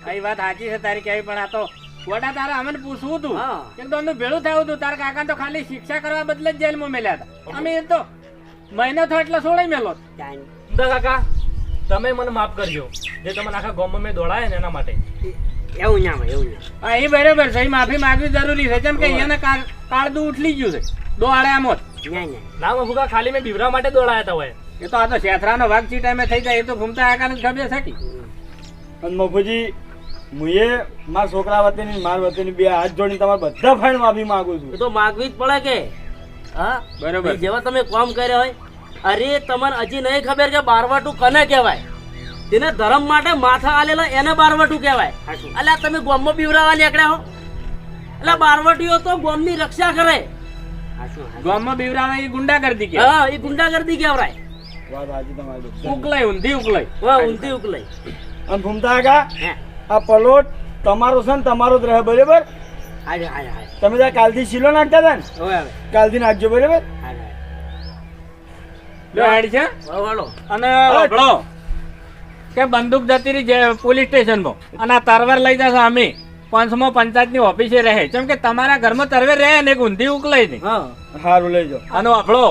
કઈ વાત સાચી છે તારી કહેવી પણ આ તો વડા તારે અમને પૂછવું હતું હા. કે દોનું ભેળું થયું હતું. તારા કાકા તો ખાલી શિક્ષા કરવા બદલે જ જેલમાં મેલ્યા હતા. અમે એ તો મહિનો થયો એટલે સોળાઈ મેલો. ફૂમતા કાકા તમે મને માફ કરજો જે તમને આખા ગામમાં મેં દોડાયા ને એના માટે. એવું ના હોય એવું ના. હા એ બરાબર છે. માફી માંગવી જરૂરી છે. જેમ કે એને કાળદું ઉઠલી ગયું છે. દોડે આમ જ. ના ના મફુ કાકા ખાલી મેં બીવરા માટે દોડાયા હતા હોય. એ તો આ તો શેથરાનો ભાગ ચી ટાઈમે થઈ જાય. એ તો ઘૂમતા આકાને જ ખબર છે કે અને મફુજી મુએ મારા છોકરા વતીની માર વતીની બે હાથ જોડી તમારે બધા ફાઈન માફી માંગુ છું. એ તો માગવી જ પડે કે. હા બરોબર. જેવા તમે કામ કર્યા હોય. અરે તમને હજી નહીં ખબર કે બારવટું કને કહેવાય. તેને ધર્મ માટે માથા આલેલા એને બારવટું કહેવાય. અલ્યા તમે ગામમાં બીવરાવા નીકળ્યા હો. એટલે બારવટીઓ તો ગામની રક્ષા કરે. ગામમાં બીવરાવા એ ગુંડાગર્દી કે હા એ ગુંડાગર્દી કહેવાય. વાત સાચી તમારી. ઉકલાઈ ઊંધી ઉકલાઈ. હા ઊંધી ઉકલાઈ. અને ફૂમતા કાકા આ પલોટ તમારો છે ને તમારો જ રહે બરાબર. હાજર હાજર હાજર. તમે ત્યાં કાલથી શીલો નાખતા હતા ને હવે હવે કાલથી નાખજો બરાબર. હાજર. લો હેડ છે. વાળો અને વાપરો કે બંદૂક જતી રહી છે પોલીસ સ્ટેશનમાં અને આ તરવાર લઈ જશે અમે પંચમો પંચાયતની ઓફિસે રહે. કેમ કે તમારા ઘરમાં તરવેર રહે ને એક ઊંધી ઉકલાઈ નહીં. હા સારું લઈ જાઓ. અને વાપરો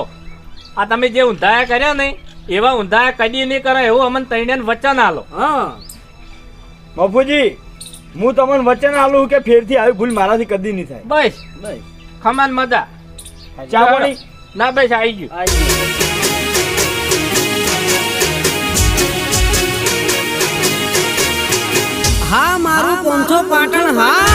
આ તમે જે ઊંધાયા કર્યા ને એવા ઊંધાયા કદી નહીં કરો એવું અમને તઈને વચન આલો. હા મફુજી હું તમને વચન આલું કે ફેરથી આવી ભૂલ મારાથી કદી નહીં થાય. બસ બસ ખમાન મજા. ચા પાણી ના બસ આવી ગયું. હા મારું 500 પાટણ હા.